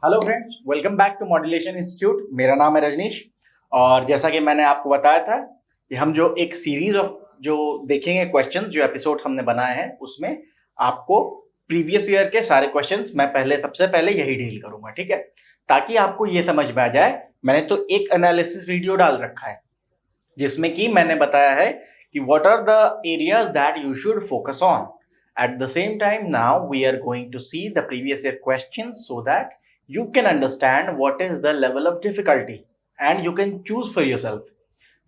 Hello friends, welcome back to modulation institute. मेरा नाम है रजनीश और जैसा कि मैंने आपको बताया था कि हम जो एक सीरीज ऑफ जो देखेंगे क्वेश्चन, जो एपिसोड हमने बनाए हैं उसमें आपको प्रीवियस ईयर के सारे क्वेश्चंस मैं सबसे पहले यही डील करूंगा, ठीक है, ताकि आपको ये समझ में आ जाए। मैंने तो एक एनालिसिस वीडियो डाल रखा है जिसमें कि मैंने बताया है कि what are the areas that you should focus on. At the same time, now we are going to see the previous year questions so that you can understand what is the level of difficulty and you can choose for yourself.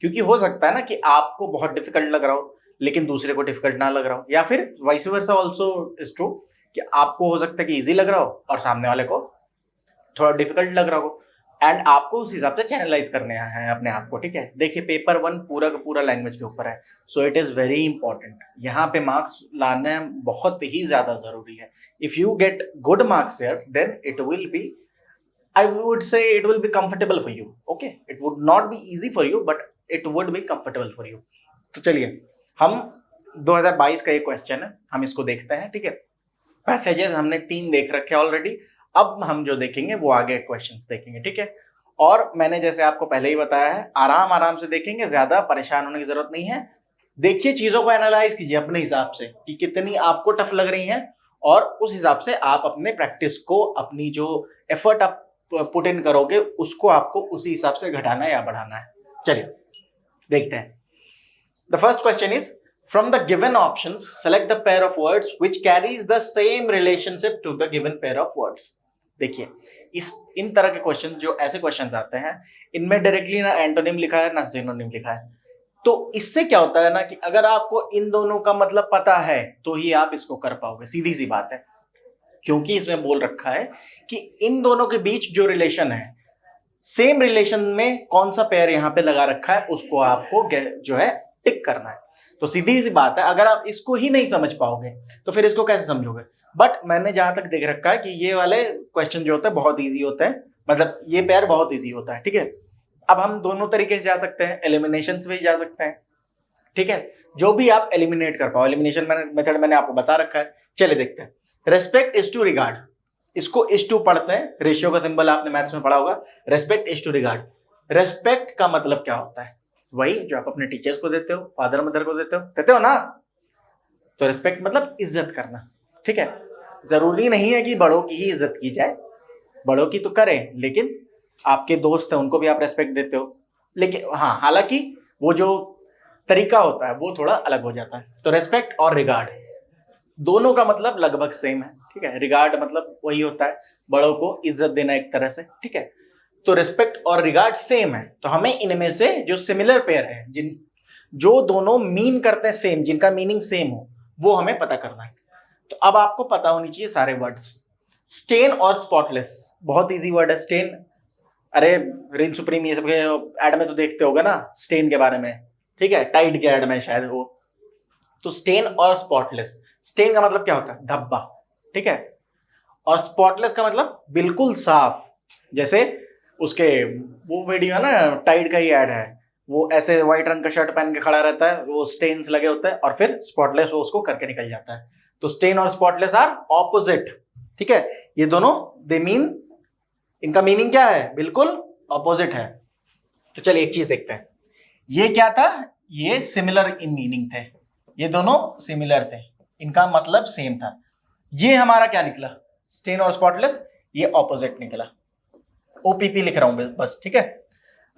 क्योंकि हो सकता है ना कि आपको बहुत difficult लग रहा हो लेकिन दूसरे को डिफिकल्ट ना लग रहा हो, या फिर vice versa also is true कि आपको हो सकता है कि इजी लग रहा हो और सामने वाले को थोड़ा डिफिकल्ट लग रहा हो, एंड आपको उस हिसाब से चैनलाइज करने हैं अपने आप को, ठीक है। देखिए, पेपर 1 पूरा का पूरा लैंग्वेज के ऊपर है, so it is very important. यहाँ पे मार्क्स लाना बहुत ही ज्यादा जरूरी है। If you get good marks here then it will be, I would say it will be comfortable for you. Okay, it would not be easy for you but it would be comfortable for you. तो चलिए, हम 2022 का ये question है, हम इसको देखते हैं, ठीक है। पैसेजेस हमने 3 देख रखे ऑलरेडी। अब हम जो देखेंगे वो आगे क्वेश्चंस देखेंगे, ठीक है। और मैंने जैसे आपको पहले ही बताया है, आराम आराम से देखेंगे, ज्यादा परेशान होने की जरूरत नहीं है। देखिए, चीजों को एनालाइज कीजिए अपने हिसाब से कि कितनी आपको टफ लग रही हैं, और उस हिसाब से आप अपने प्रैक्टिस को, अपनी जो एफर्ट आप पुट इन करोगे उसको आपको उसी हिसाब से घटाना या बढ़ाना है। चलिए देखते हैं। The first question is, from the given options select the pair of words which carries the same relationship to the given pair of words। देखिए, इन तरह के क्वेश्चन, जो ऐसे क्वेश्चन आते हैं, इनमें डायरेक्टली ना एंटोनिम लिखा है ना सिनोनिम लिखा है। तो इससे क्या होता है ना कि अगर आपको इन दोनों का मतलब पता है तो ही आप इसको कर पाओगे, सीधी सी बात है। क्योंकि इसमें बोल रखा है कि इन दोनों के बीच जो रिलेशन है, सेम रिलेशन में कौन सा पेयर यहाँ पे लगा रखा है उसको आपको जो है टिक करना है। तो सीधी सी बात है, अगर आप इसको ही नहीं समझ पाओगे तो फिर इसको कैसे समझोगे। बट मैंने जहां तक देख रखा है कि ये वाले क्वेश्चन जो होते हैं बहुत इजी होते हैं, मतलब ये पेयर बहुत इजी होता है, ठीक है। अब हम दोनों तरीके से जा सकते हैं, एलिमिनेशन से भी जा सकते हैं, ठीक है। जो भी आप एलिमिनेट कर पाओ, एलिमिनेशन मेथड मैंने आपको बता रखा है। चले देखते हैं। रेस्पेक्ट इज टू रिगार्ड, इसको इज टू पढ़ते हैं, रेशियो का सिंबल आपने मैथ्स में पढ़ा होगा। Respect is to regard. Respect का मतलब क्या होता है? वही जो आप अपने टीचर्स को देते हो, फादर मदर को देते हो ना। तो रिस्पेक्ट मतलब इज्जत करना, ठीक है। जरूरी नहीं है कि बड़ों की ही इज्जत की जाए, बड़ों की तो करें, लेकिन आपके दोस्त हैं उनको भी आप रेस्पेक्ट देते हो। लेकिन हाँ, हालांकि वो जो तरीका होता है वो थोड़ा अलग हो जाता है। तो रेस्पेक्ट और रिगार्ड दोनों का मतलब लगभग सेम है, ठीक है। रिगार्ड मतलब वही होता है, बड़ों को इज्जत देना एक तरह से, ठीक है। तो रिस्पेक्ट और रिगार्ड सेम है, तो हमें इनमें से जो सिमिलर पेयर है, जो दोनों मीन करते हैं सेम, जिनका मीनिंग सेम हो, वो हमें पता करना है। तो अब आपको पता होनी चाहिए सारे वर्ड्स। स्टेन और स्पॉटलेस बहुत इजी वर्ड है। स्टेन, अरे रिन सुप्रीम ये सब एड में तो देखते होगा ना स्टेन के बारे में, ठीक है, टाइड के एड में शायद वो। तो स्टेन और स्पॉटलेस, स्टेन का मतलब क्या होता है? धब्बा, ठीक है। और स्पॉटलेस का मतलब बिल्कुल साफ, जैसे उसके वो वीडियो है ना, टाइड का ही ऐड है, वो ऐसे व्हाइट रंग का शर्ट पहन के खड़ा रहता है, वो स्टेन्स लगे होते हैं और फिर स्पॉटलेस वो उसको करके निकल जाता है। तो स्टेन और स्पॉटलेस आर ऑपोजिट, ठीक है। ये दोनों दे मीन, इनका मीनिंग क्या है? बिल्कुल ऑपोजिट है। तो चलिए एक चीज देखते हैं। ये क्या था? ये सिमिलर इन मीनिंग थे, ये दोनों सिमिलर थे, इनका मतलब सेम था। ये हमारा क्या निकला? स्टेन और स्पॉटलेस, ये ऑपोजिट निकला। ओपीपी लिख रहा हूं बस, ठीक है।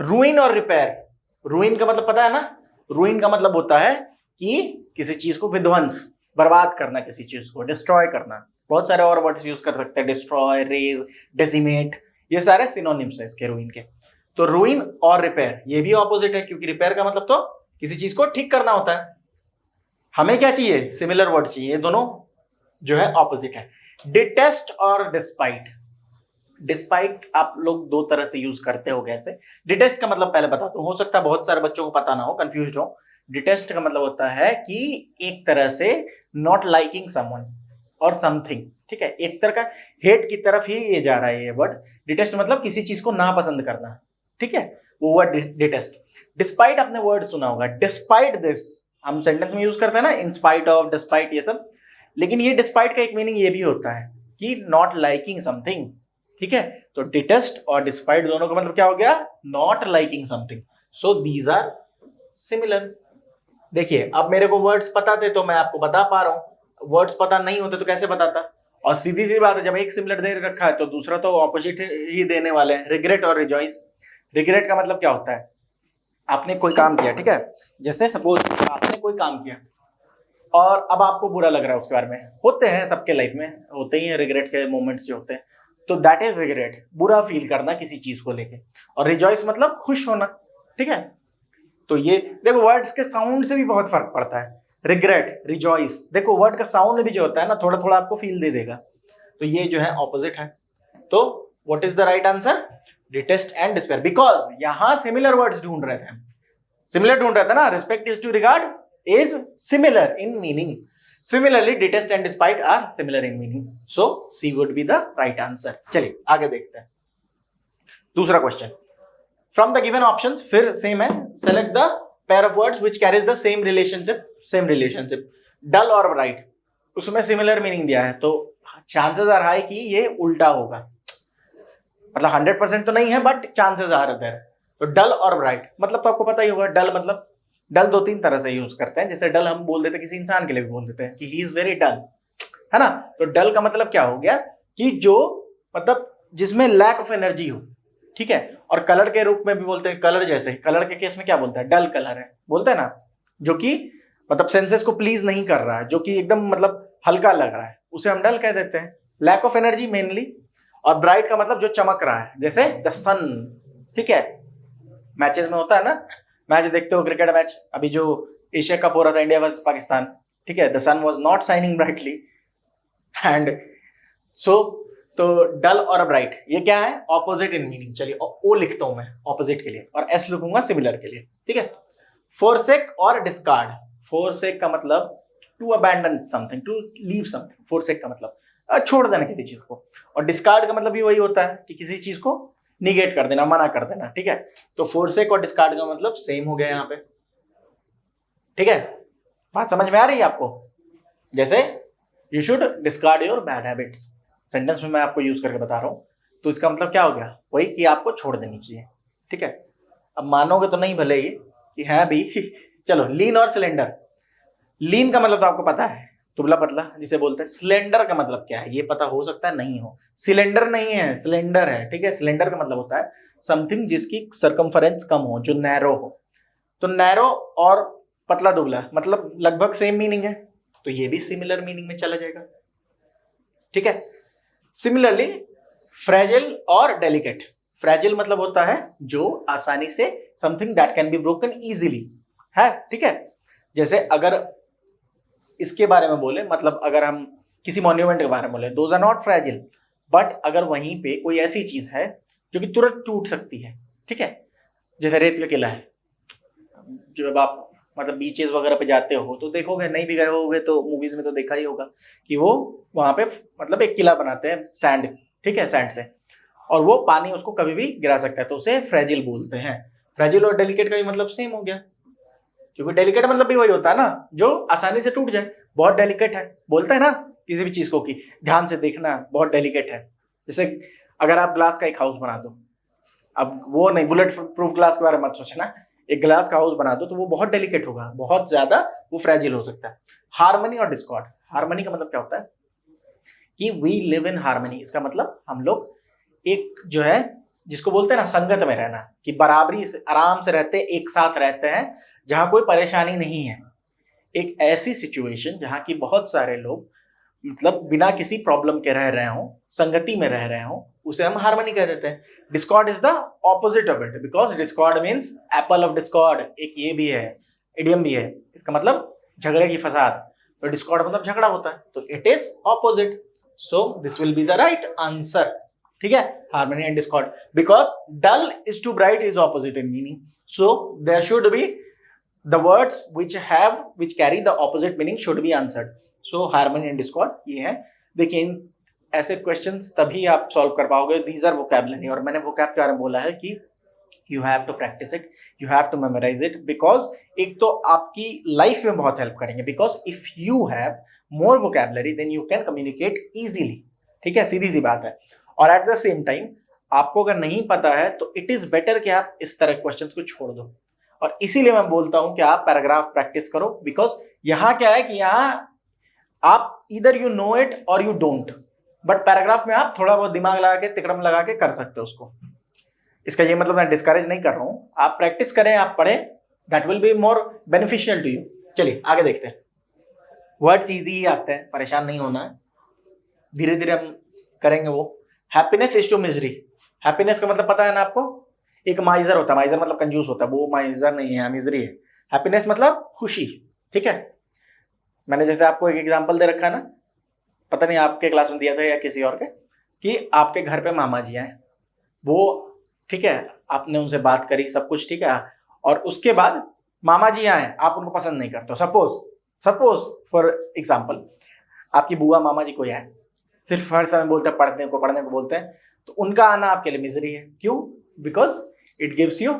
रूइन और रिपेयर, रूइन का मतलब पता है ना? रूइन का मतलब होता है कि किसी चीज को विध्वंस, बर्बाद करना, किसी चीज को डिस्ट्रॉय करना। बहुत सारे और वर्ड्स यूज कर सकते हैं, डिस्ट्रॉय, रेज, डेसिमेट, ये सारे सिनोनिम्स है इसके रूइन के। तो रूइन और रिपेयर ये भी ऑपोजिट है, क्योंकि रिपेयर का मतलब तो किसी चीज को ठीक करना होता है। हमें क्या चाहिए? सिमिलर वर्ड चाहिए, ये दोनों जो है ऑपोजिट है। डिटेस्ट और डिस्पाइट, डिस्पाइट आप लोग 2 तरह से यूज करते हो। कैसे? डिटेस्ट का मतलब पहले बताता हूं, हो सकता है बहुत सारे बच्चों को पता ना हो, कंफ्यूज हो। डिटेस्ट का मतलब होता है कि एक तरह से नॉट लाइकिंग समवन और समथिंग, ठीक है, एक तरह का हेट की तरफ ही ये जा रहा है ये वर्ड। डिटेस्ट मतलब किसी चीज को नापसंद करना, ठीक है, वो वर्ड डिटेस्ट। डिस्पाइट आपने वर्ड सुना होगा, डिस्पाइट दिस हम सेंटेंस में यूज करते हैं ना, इन स्पाइट ऑफ, डिस्पाइट, ये सब। लेकिन ये डिस्पाइट का एक मीनिंग ये भी होता है कि नॉट लाइकिंग समथिंग, ठीक है, तो डिटेस्ट और डिस्पाइट दोनों का मतलब क्या हो गया, not liking something, so these are similar. देखिए अब मेरे को वर्ड्स पता थे तो मैं आपको बता पा रहा हूं, वर्ड्स पता नहीं होते तो कैसे बताता। और सीधी सी बात है, जब एक सिमिलर दे रखा है तो दूसरा तो ऑपोजिट ही देने वाले हैं, रिग्रेट और रिजॉइस। रिग्रेट का मतलब क्या होता है, आपने कोई काम किया, ठीक है, जैसे सपोज आपने कोई काम किया और अब आपको बुरा लग रहा है उसके बारे में, होते हैं सबके लाइफ में, होते ही हैं रिग्रेट के मोमेंट्स जो होते हैं, तो दैट इज रिग्रेट, बुरा फील करना किसी चीज को लेके। और रिजॉइस मतलब खुश होना, ठीक है। तो ये देखो वर्ड्स के साउंड से भी बहुत फर्क पड़ता है, रिग्रेट, रिजॉइस, देखो वर्ड का साउंड भी जो होता है ना थोड़ा थोड़ा आपको फील दे देगा, तो ये जो है ऑपोजिट है। तो what is the right answer, detest and despair, because यहां सिमिलर वर्ड्स ढूंढ रहे थे, सिमिलर ढूंढ रहे थे ना, respect is to regard is similar in meaning. Similarly, detest and despite are similar in meaning. So, C would be the right answer. चलिए आगे देखते हैं दूसरा question. From the given options, फिर सेम है, select the pair of words which carries the same relationship. Dull और bright, उसमें similar meaning दिया है, तो chances are high कि ये उल्टा होगा, मतलब 100% तो नहीं है बट chances are there। तो dull और bright मतलब तो आपको पता ही होगा, dull मतलब, डल दो तीन तरह से यूज करते हैं, जैसे डल हम बोल देते हैं किसी इंसान के लिए भी बोल देते हैं कि ही इज वेरी डल, है ना। तो डल का मतलब क्या हो गया कि जो मतलब जिसमें लैक ऑफ एनर्जी हो, ठीक है। और कलर के रूप में भी बोलते हैं, कलर जैसे कलर के केस में क्या बोलते हैं, डल कलर है बोलते हैं ना, जो कि मतलब सेंसेस को प्लीज नहीं कर रहा है, जो कि एकदम मतलब हल्का लग रहा है, उसे हम डल कह देते हैं, लैक ऑफ एनर्जी मेनली। और ब्राइट का मतलब जो चमक रहा है, जैसे द सन, ठीक है। मैचेस में होता है ना, मैच देखते हो क्रिकेट मैच, अभी जो एशिया कप हो रहा था इंडिया वर्सेस पाकिस्तान, ठीक है, the sun was not shining brightly and so, तो डल और ब्राइट ये क्या है, ऑपोजिट इन मीनिंग। चलिए ओ लिखता हूं मैं ऑपोजिट के लिए और एस लिखूंगा सिमिलर के लिए, ठीक है। फोरसेक और डिस्कार्ड, फोरसेक का मतलब to abandon something, to leave something, forsake का मतलब छोड़ देना किसी चीज को, और डिस्कार्ड का मतलब भी वही होता है कि किसी चीज को निगेट कर देना, मना कर देना, ठीक है। तो फोरसेक और डिस्कार्ड का मतलब सेम हो गया यहाँ पे, ठीक है। बात समझ में आ रही है आपको, जैसे you should discard your bad habits, sentence में मैं आपको यूज करके बता रहा हूं, तो इसका मतलब क्या हो गया, वही कि आपको छोड़ देनी चाहिए, ठीक है। अब मानोगे तो नहीं भले ही कि है भी चलो लीन और सिलेंडर, लीन का मतलब तो आपको पता है, दुबला पतला जिसे बोलते हैं। सिलेंडर का मतलब क्या है ये पता हो सकता है नहीं हो, सिलेंडर नहीं है सिलेंडर है, ठीक है। सिलेंडर का मतलब होता है समथिंग जिसकी सरकमफरेंस कम हो, जो नैरो हो। तो नैरो और पतला दुबला मतलब लगभग सेम मीनिंग है, तो ये भी सिमिलर मीनिंग में चला जाएगा, ठीक है। सिमिलरली फ्रेजिल और डेलिकेट, फ्रेजिल मतलब होता है जो आसानी से, something that can be broken easily है, ठीक है। जैसे अगर इसके बारे में बोले, मतलब अगर हम किसी मॉन्यूमेंट के बारे में बोले, दोज आर नॉट फ्रेजिल, बट अगर वहीं पे कोई ऐसी चीज है जो कि तुरंत टूट सकती है, ठीक है, जैसे रेत का किला है, जब आप मतलब बीचेस वगैरह पे जाते हो तो देखोगे, नहीं भी गए होगे तो मूवीज में तो देखा ही होगा कि वो वहां पे मतलब एक किला बनाते हैं सैंड, ठीक है, सैंड से, और वो पानी उसको कभी भी गिरा सकता है, तो उसे फ्रेजिल बोलते हैं। फ्रेजिल और डेलिकेट का भी मतलब सेम हो गया, क्योंकि डेलिकेट मतलब भी वही होता है ना, जो आसानी से टूट जाए, बहुत डेलिकेट है बोलते हैं ना किसी भी चीज को कि ध्यान से देखना बहुत डेलिकेट है। जैसे अगर आप ग्लास का एक हाउस बना दो, अब वो नहीं बुलेट प्रूफ ग्लास के बारे में मत सोचना, एक ग्लास का हाउस बना दो तो वो बहुत डेलिकेट होगा, बहुत ज्यादा वो फ्रेजिल हो सकता है। हार्मनी और डिस्कॉर्ड, हार्मनी का मतलब क्या होता है कि वी लिव इन हार्मनी, इसका मतलब हम लोग एक जो है जिसको बोलते हैं ना संगत में रहना, कि बराबरी से आराम से रहते हैं, एक साथ रहते हैं, जहां कोई परेशानी नहीं है। एक ऐसी सिचुएशन जहां की बहुत सारे लोग मतलब बिना किसी प्रॉब्लम के रह रहे हों, संगति में रह रहे हों, उसे हम हार्मनी कह देते हैं। Discord is the opposite of it, because Discord means Apple of Discord, एक ये भी है, इडियम भी है, इसका मतलब झगड़े की फसाद, तो डिस्कॉर्ड मतलब झगड़ा होता है, तो it is opposite, so this will be the right answer, ठीक है, harmony and discord, because dull is to bright is opposite in meaning, so there should be the words which carry the opposite meaning should be answered. So harmony and discord ये है। देखिए इन ऐसे questions तभी आप solve कर पाओगे, these are vocabulary, और मैंने vocab के बारे में बोला है कि you have to practice it, you have to memorize it, because एक तो आपकी लाइफ में बहुत हेल्प करेंगे, because if you have more vocabulary then you can communicate easily, ठीक है, सीधी सी बात है। और एट द सेम टाइम आपको अगर नहीं पता है तो इट इज बेटर कि आप इस तरह क्वेश्चंस को छोड़ दो। और इसीलिए मैं बोलता हूं कि आप पैराग्राफ प्रैक्टिस करो, बिकॉज यहां क्या है कि यहां आप इधर यू नो इट और यू डोंट, बट पैराग्राफ में आप थोड़ा बहुत दिमाग लगा के तिकड़म लगा के कर सकते हो उसको। इसका ये मतलब मैं डिस्करेज नहीं कर रहा हूं, आप प्रैक्टिस करें, आप पढ़ें, that will be more beneficial to you. चलिए आगे देखते हैं। वर्ड्स इजी ही आते हैं, परेशान नहीं होना है, धीरे धीरे हम करेंगे वो। Happiness is to misery. Happiness का मतलब पता है ना आपको? एक माइजर होता है, माइजर मतलब कंजूस होता है, वो माइजर नहीं है, मिजरी है। हैप्पीनेस मतलब खुशी, ठीक है। मैंने जैसे आपको एक एग्जांपल दे रखा है ना, पता नहीं आपके क्लास में दिया था या किसी और के, कि आपके घर पे मामा जी आए, वो ठीक है, आपने उनसे बात करी, सब कुछ ठीक है, और उसके बाद मामा जी आए, आप उनको पसंद नहीं करते हो, सपोज फॉर एग्जाम्पल आपकी बुआ मामा जी को आए, सिर्फ हर समय बोलते हैं पढ़ने को बोलते हैं, तो उनका आना आपके लिए मिजरी है। क्यों? बिकॉज इट गिव्स यू,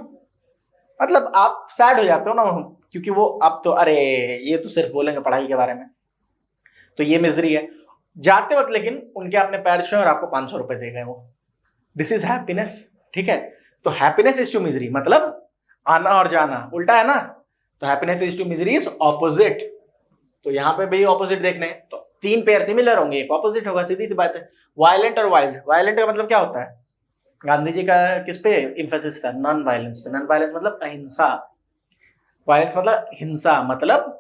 मतलब आप सैड हो जाते हो ना, क्योंकि वो अब तो अरे ये तो सिर्फ बोलेंगे पढ़ाई के बारे में, तो ये मिजरी है। जाते वक्त लेकिन उनके आपने पैर छुए और आपको 500 रुपए दे गए वो, दिस इज हैप्पीनेस, ठीक है। तो हैप्पीनेस इज टू मिजरी मतलब आना और जाना, उल्टा है ना। तो happiness is to misery is opposite. तो यहाँ पे भी ऑपोजिट देखने, तो 3 पेयर सिमिलर होंगे, एक ऑपोजिट होगा, सीधी सी बात है। वायलेंट और वाइल्ड, वायलेंट का मतलब क्या होता है? गांधी जी का किस पे इंफेसिस था? नॉन वायलेंस पे। नॉन वायलेंस मतलब अहिंसा, वायलेंस मतलब हिंसा, मतलब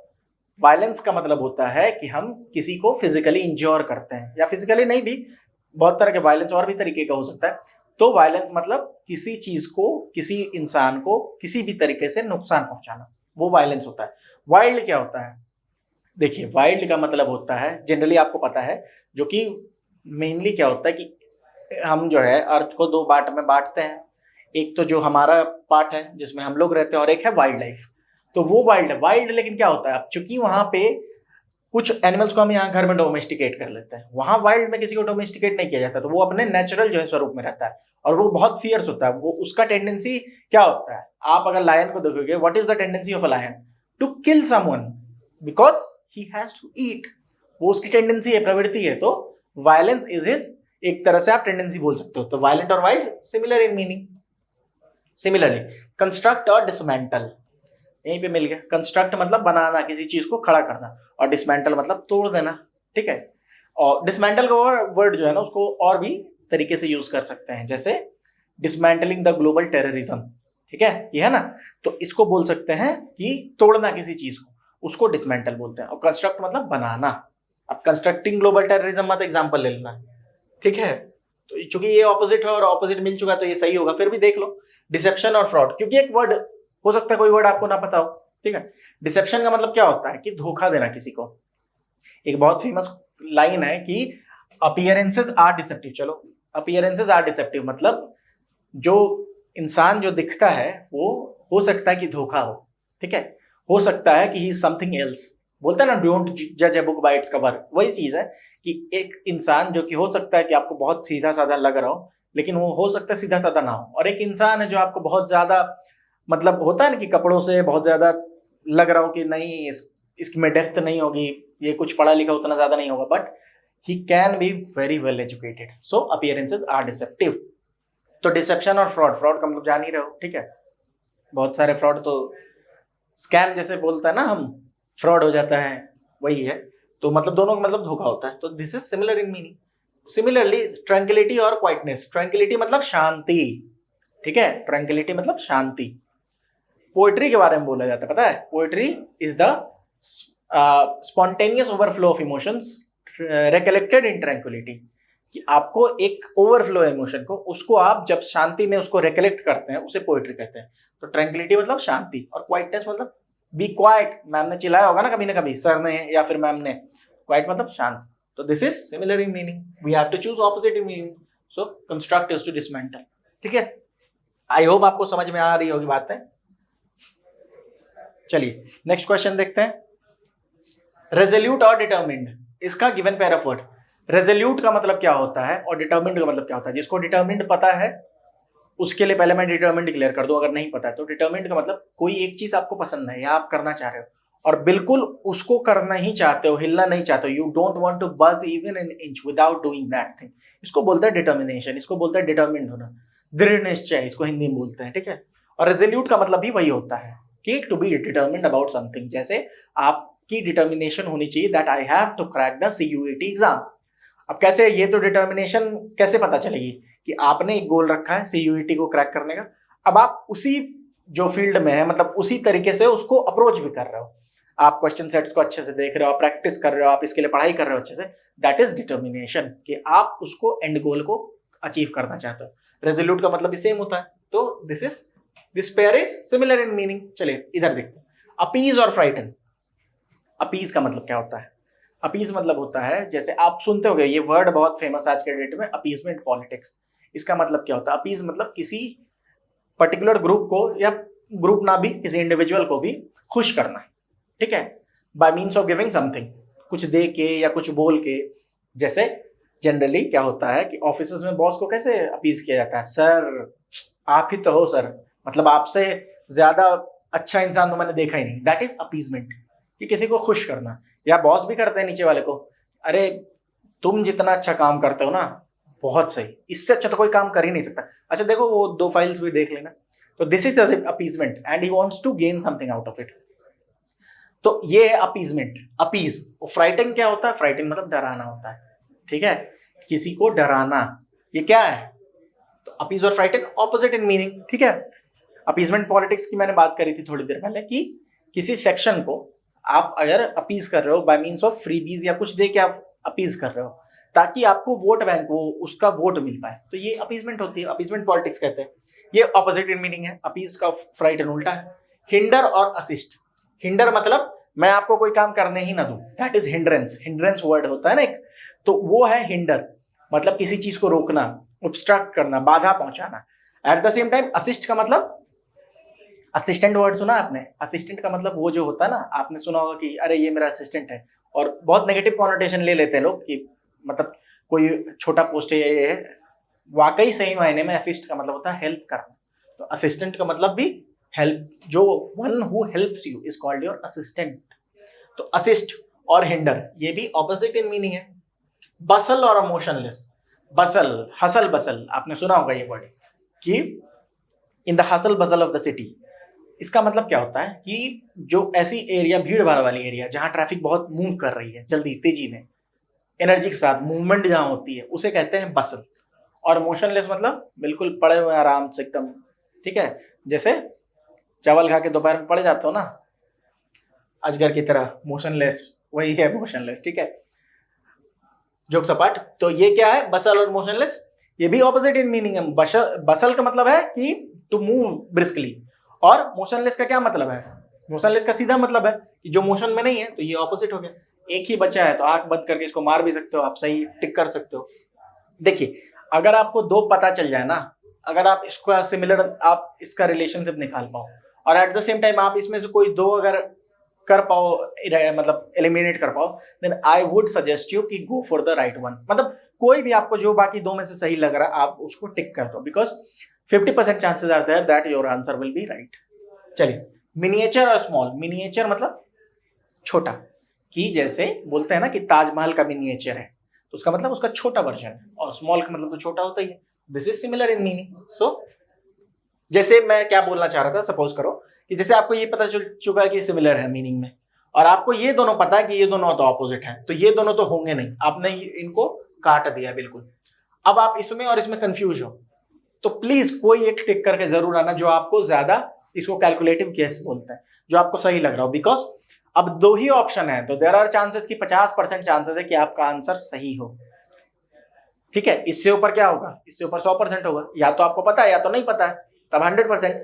वायलेंस का मतलब होता है कि हम किसी को फिजिकली इंज्योर करते हैं, या फिजिकली नहीं भी, बहुत तरह के वायलेंस और भी तरीके का हो सकता है। तो वायलेंस मतलब किसी चीज को, किसी इंसान को किसी भी तरीके से नुकसान पहुंचाना, वो वायलेंस होता है। वाइल्ड क्या होता है? देखिए, वाइल्ड का मतलब होता है, जनरली आपको पता है, जो कि मेनली क्या होता है कि हम जो है अर्थ को 2 पार्ट में बांटते हैं। एक तो जो हमारा पार्ट है जिसमें हम लोग रहते हैं, और एक है वाइल्ड लाइफ। तो वो वाइल्ड लेकिन क्या होता है, अब चूंकि वहां पे कुछ एनिमल्स को हम यहाँ घर में डोमेस्टिकेट कर लेते हैं, वहां वाइल्ड में किसी को डोमेस्टिकेट नहीं किया जाता, तो वो अपने नेचुरल जो है स्वरूप में रहता है, और वो बहुत फियर्स होता है। वो उसका टेंडेंसी क्या होता है, आप अगर लायन को देखोगे, what is the tendency of a lion? To kill someone because he has to eat, वो उसकी टेंडेंसी है, प्रवृत्ति है। तो वायलेंस इज हिज, एक तरह से आप टेंडेंसी बोल सकते हो। तो वायलेंट और wild similar in meaning. Similarly construct और डिसमेंटल, यहीं पे मिल गया। कंस्ट्रक्ट मतलब बनाना, किसी चीज को खड़ा करना, और डिसमेंटल मतलब तोड़ देना, ठीक है। और डिसमेंटल का वर्ड जो है ना, उसको और भी तरीके से यूज कर सकते हैं, जैसे डिसमेंटलिंग द ग्लोबल टेररिज्म, ठीक है, ये है ना। तो इसको बोल सकते हैं कि तोड़ना किसी चीज को, उसको डिसमेंटल बोलते हैं। और कंस्ट्रक्ट मतलब बनाना। अब कंस्ट्रक्टिंग ग्लोबल टेररिज्म मत एग्जांपल ले लेना, ठीक है। तो चूंकि ये ऑपोजिट है और ऑपोजिट मिल चुका, तो ये सही होगा। फिर भी देख लो, डिसेप्शन और फ्रॉड, क्योंकि एक वर्ड हो सकता है कोई वर्ड आपको ना पता हो, ठीक है। डिसेप्शन का मतलब क्या होता है कि धोखा देना किसी को। एक बहुत फेमस लाइन है कि अपीयरेंसेस आर डिसेप्टिव। चलो, अपीयरेंसेस आर डिसेप्टिव मतलब जो इंसान जो दिखता है वो हो सकता है कि धोखा हो, ठीक है। हो सकता है कि ही इज समथिंग एल्स, बोलता है ना डोंट जज a book by its cover. वही चीज है कि एक इंसान जो कि हो सकता है कि आपको बहुत सीधा साधा लग रहा हो, लेकिन वो हो सकता है सीधा साधा ना हो। और एक इंसान है जो आपको बहुत ज्यादा, मतलब होता है ना कि कपड़ों से बहुत ज्यादा लग रहा हो कि नहीं इसमें डेप्थ नहीं होगी, ये कुछ पढ़ा लिखा उतना ज्यादा नहीं होगा, but he can be very well educated. So appearances are deceptive. तो डिसेप्शन और फ्रॉड, फ्रॉड का मतलब जान ही रहे हो, ठीक है। बहुत सारे फ्रॉड तो स्कैम जैसे बोलता है ना हम, फ्रॉड हो जाता है, वही है। तो मतलब दोनों का मतलब धोखा होता है। तो this is similar in meaning. Similarly tranquillity और क्वाइटनेस, ट्रैंक्विलिटी मतलब शांति, ठीक है, ट्रैंक्विलिटी मतलब शांति। पोएट्री के बारे में बोला जाता है, पता है? Poetry is the spontaneous overflow of emotions recollected in tranquillity, कि आपको एक ओवरफ्लो इमोशन को, उसको आप जब शांति में उसको रिकलेक्ट करते हैं, उसे पोएट्री कहते हैं। तो ट्रैंक्विलिटी मतलब शांति, और क्वाइटनेस मतलब बी क्वाइट। मैम ने चिल्लाया होगा ना कभी सर ने या फिर मैम ने, क्वाइट मतलब शांत। तो this is similar in meaning, we have to choose opposite in meaning. So construct is to dismantle, ठीक है। आई होप आपको समझ में आ रही होगी बातें। चलिए नेक्स्ट क्वेश्चन देखते हैं। रेजोल्यूट और डिटर्मिन्ड, इसका given pair of word. Resolute का मतलब क्या होता है और डिटर्मिन्ड का मतलब क्या होता है? जिसको डिटर्मिन्ड पता है उसके लिए पहले मैं डिटर्मिन्ड क्लियर कर दूं, अगर नहीं पता है तो। डिटर्मिन्ड का मतलब कोई एक चीज आपको पसंद है या आप करना चाह रहे हो, और बिल्कुल उसको करना ही चाहते हो, हिलना नहीं चाहते हो, यू डोंट वांट टू बज even an inch without doing that thing, इसको बोलता है डिटर्मिनेशन, इसको बोलता है डिटर्मिन्ड होना, दृढ़ निश्चय, इसको हिंदी में बोलते हैं, ठीक है। और रेजोल्यूट का मतलब भी वही होता है कि to be determined about something, जैसे आपकी डिटर्मिनेशन होनी चाहिए that I have to crack the CUET exam. अब कैसे, ये तो डिटर्मिनेशन कैसे पता चलेगी कि आपने एक गोल रखा है सीयूईटी को क्रैक करने का, अब आप उसी जो फील्ड में है मतलब उसी तरीके से उसको अप्रोच भी कर रहे हो, आप क्वेश्चन सेट्स को अच्छे से देख रहे हो, आप प्रैक्टिस कर रहे हो, आप इसके लिए पढ़ाई कर रहे हो अच्छे से, दैट इज डिटर्मिनेशन, कि आप उसको एंड गोल को अचीव करना चाहते हो। रेजोल्यूट का मतलब भी सेम होता है, तो this pair is similar in meaning. चलिए इधर देखते हैं, अपीज और फ्राइटन। अपीज का मतलब क्या होता है? अपीज मतलब होता है, जैसे आप सुनते होंगे ये वर्ड बहुत फेमस आज के डेट में, अपीजमेंट पॉलिटिक्स। इसका मतलब क्या होता है? अपीज मतलब किसी पर्टिकुलर ग्रुप को, या ग्रुप ना भी, किसी इंडिविजुअल को भी खुश करना, ठीक है, bye means of giving something, कुछ दे के या कुछ बोल के। जैसे जनरली क्या होता है कि ऑफिस में बॉस को कैसे अपीज किया जाता है, सर आप ही तो हो सर, मतलब आपसे ज्यादा अच्छा इंसान तो मैंने देखा ही नहीं, दैट इज अपीजमेंट, कि किसी को खुश करना। या बॉस भी करते हैं नीचे वाले को, अरे तुम जितना अच्छा काम करते हो ना, बहुत सही, इससे अच्छा तो कोई काम कर ही नहीं सकता, अच्छा देखो वो 2 फाइल्स भी देख लेना। तो this is appeasement and he wants to gain something out of it. तो ये है अपीजमेंट, अपीज। फ्राइटिंग क्या होता है? फ्राइटिंग मतलब डराना होता है, ठीक है, किसी को डराना, ये क्या है? तो अपीज और फ्राइटिंग ऑपोजिट इन मीनिंग, ठीक है। अपीजमेंट पॉलिटिक्स की मैंने बात करी थी थोड़ी देर पहले, कि किसी सेक्शन को आप अगर अपीज कर रहे हो बाय मीन्स ऑफ फ्रीबीज या कुछ दे के आप अपीज कर रहे हो ताकि आपको वोट बैंक, वो उसका वोट मिल पाए, तो ये अपीजमेंट होती है, अपीजमेंट पॉलिटिक्स कहते हैं। ये ऑपोजिट इन मीनिंग है, अपीज का फ्राइटन उल्टा है। हिंडर और असिस्ट। हिंडर मतलब मैं आपको कोई काम करने ही ना दूं, that is hindrance. Hindrance word होता है ना एक, तो वो है हिंडर, मतलब किसी चीज को रोकना, ऑब्स्ट्रक्ट करना, बाधा पहुंचाना। At the same time assist का मतलब, असिस्टेंट वर्ड सुना आपने? असिस्टेंट का मतलब वो जो होता है ना, आपने सुना होगा कि अरे ये मेरा असिस्टेंट है, और बहुत नेगेटिव कॉनोटेशन ले लेते हैं लोग कि मतलब कोई छोटा पोस्ट है ये है, वाकई सही मायने में असिस्ट का मतलब होता है हेल्प करना। तो असिस्टेंट का मतलब भी हेल्प, जो one who helps you is called your assistant. तो असिस्ट और हिंडर ये भी ऑपोजिट इन मीनिंग है। बसल और मोशनलेस। बसल, हसल बसल, आपने सुना होगा ये वर्ड, कि in the hustle bustle of the city. इसका मतलब क्या होता है कि जो ऐसी एरिया, भीड़ भाड़ वाली एरिया, जहां ट्रैफिक बहुत मूव कर रही है, जल्दी तेजी में, एनर्जी के साथ मूवमेंट जहां होती है, उसे कहते हैं बसल। और मोशनलेस मतलब बिल्कुल पड़े हुए आराम से एकदम, ठीक है, जैसे चावल खा के दोपहर में पड़े जाते हो ना अजगर की तरह, मोशनलेस, वही है मोशनलेस, ठीक है, जोक सपाट। तो ये क्या है, बसल और मोशनलेस, ये भी ऑपोजिट इन मीनिंग है। बसल का मतलब है कि टू मूव ब्रिस्कली, और मोशनलेस का क्या मतलब है? मोशनलेस का सीधा मतलब है कि जो मोशन में नहीं है, तो ये ऑपोजिट हो गया। एक ही बचा है तो आंख बंद करके इसको मार भी सकते हो, आप सही टिक कर सकते हो। देखिए अगर आपको 2 पता चल जाए ना, अगर आप इसको सिमिलर, आप इसका रिलेशनशिप निकाल पाओ, और एट द सेम टाइम आप इसमें से कोई 2 अगर कर पाओ, मतलब एलिमिनेट कर पाओ, then I would suggest you कि go for the right one. मतलब कोई भी आपको जो बाकी 2 में से सही लग रहा है आप उसको टिक कर दो, because 50% chances are there that your answer will be right. चलिए, मिनिएचर और स्मॉल। मिनिएचर मतलब छोटा, कि जैसे बोलते हैं ना कि ताजमहल का मिनिएचर है, तो उसका मतलब उसका छोटा वर्जन है, और स्मॉल का मतलब तो छोटा होता ही है। This is similar in meaning. So जैसे मैं क्या बोलना चाह रहा था, सपोज करो कि जैसे आपको ये पता चल चुका है कि सिमिलर है मीनिंग में, और आपको ये दोनों पता है कि ये दोनों तो ऑपोजिट है, तो ये दोनों तो होंगे नहीं, आपने इनको काट दिया बिल्कुल। अब आप इसमें और इसमें कंफ्यूज हो, तो प्लीज कोई एक टिक करके जरूर आना जो आपको ज्यादा, इसको कैलकुलेटिव केस बोलते हैं, जो आपको सही लग रहा हो। बिकॉज अब 2 ही ऑप्शन है, तो देयर आर चांसेस कि 50% चांसेस है कि आपका आंसर सही हो, ठीक है। इससे ऊपर क्या होगा? इससे ऊपर 100% होगा, या तो आपको पता है या तो नहीं पता है, तब 100%।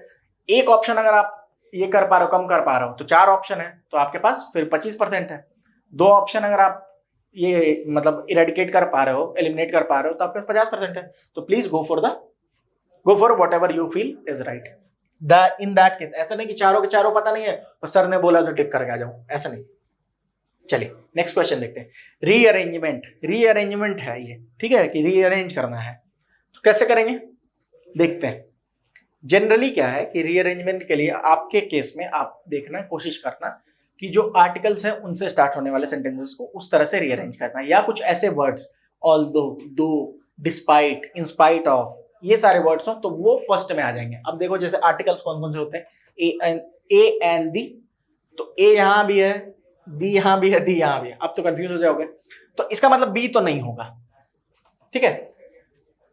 एक ऑप्शन अगर आप ये कर पा रहे हो, कम कर पा रहे हो, तो 4 ऑप्शन है, तो आपके पास फिर 25% है। 2 ऑप्शन अगर आप ये मतलब इरेडिकेट कर पा रहे हो, एलिमिनेट कर पा रहे हो, तो आपके पास 50% है। तो please go for what ever you feel is right. In that case ऐसा नहीं कि चारों के चारों पता नहीं है तो सर ने बोला तो टिक करके आ जाऊं, ऐसा नहीं। चलिए नेक्स्ट क्वेश्चन देखते हैं। रीअरेंजमेंट। रीअरेंजमेंट है ये, ठीक है, कि रीअरेंज करना है, तो कैसे करेंगे देखते हैं। जनरली क्या है कि रीअरेंजमेंट के लिए आपके केस में आप देखना, कोशिश करना कि जो आर्टिकल्स हैं उनसे स्टार्ट होने वाले सेंटेंसेस को उस तरह से रीअरेंज करना है, या कुछ ऐसे वर्ड्स ऑल्दो, दो, डिस्पाइट, इन स्पाइट ऑफ, ये सारे वर्ड्स हो तो वो फर्स्ट में आ जाएंगे। अब देखो जैसे आर्टिकल्स कौन कौन से होते हैं, ए एंड दी, तो ए यहां भी है, दी यहां भी है, दी यहां भी है। अब तो कंफ्यूज हो जाओगे, तो इसका मतलब बी तो नहीं होगा, ठीक है।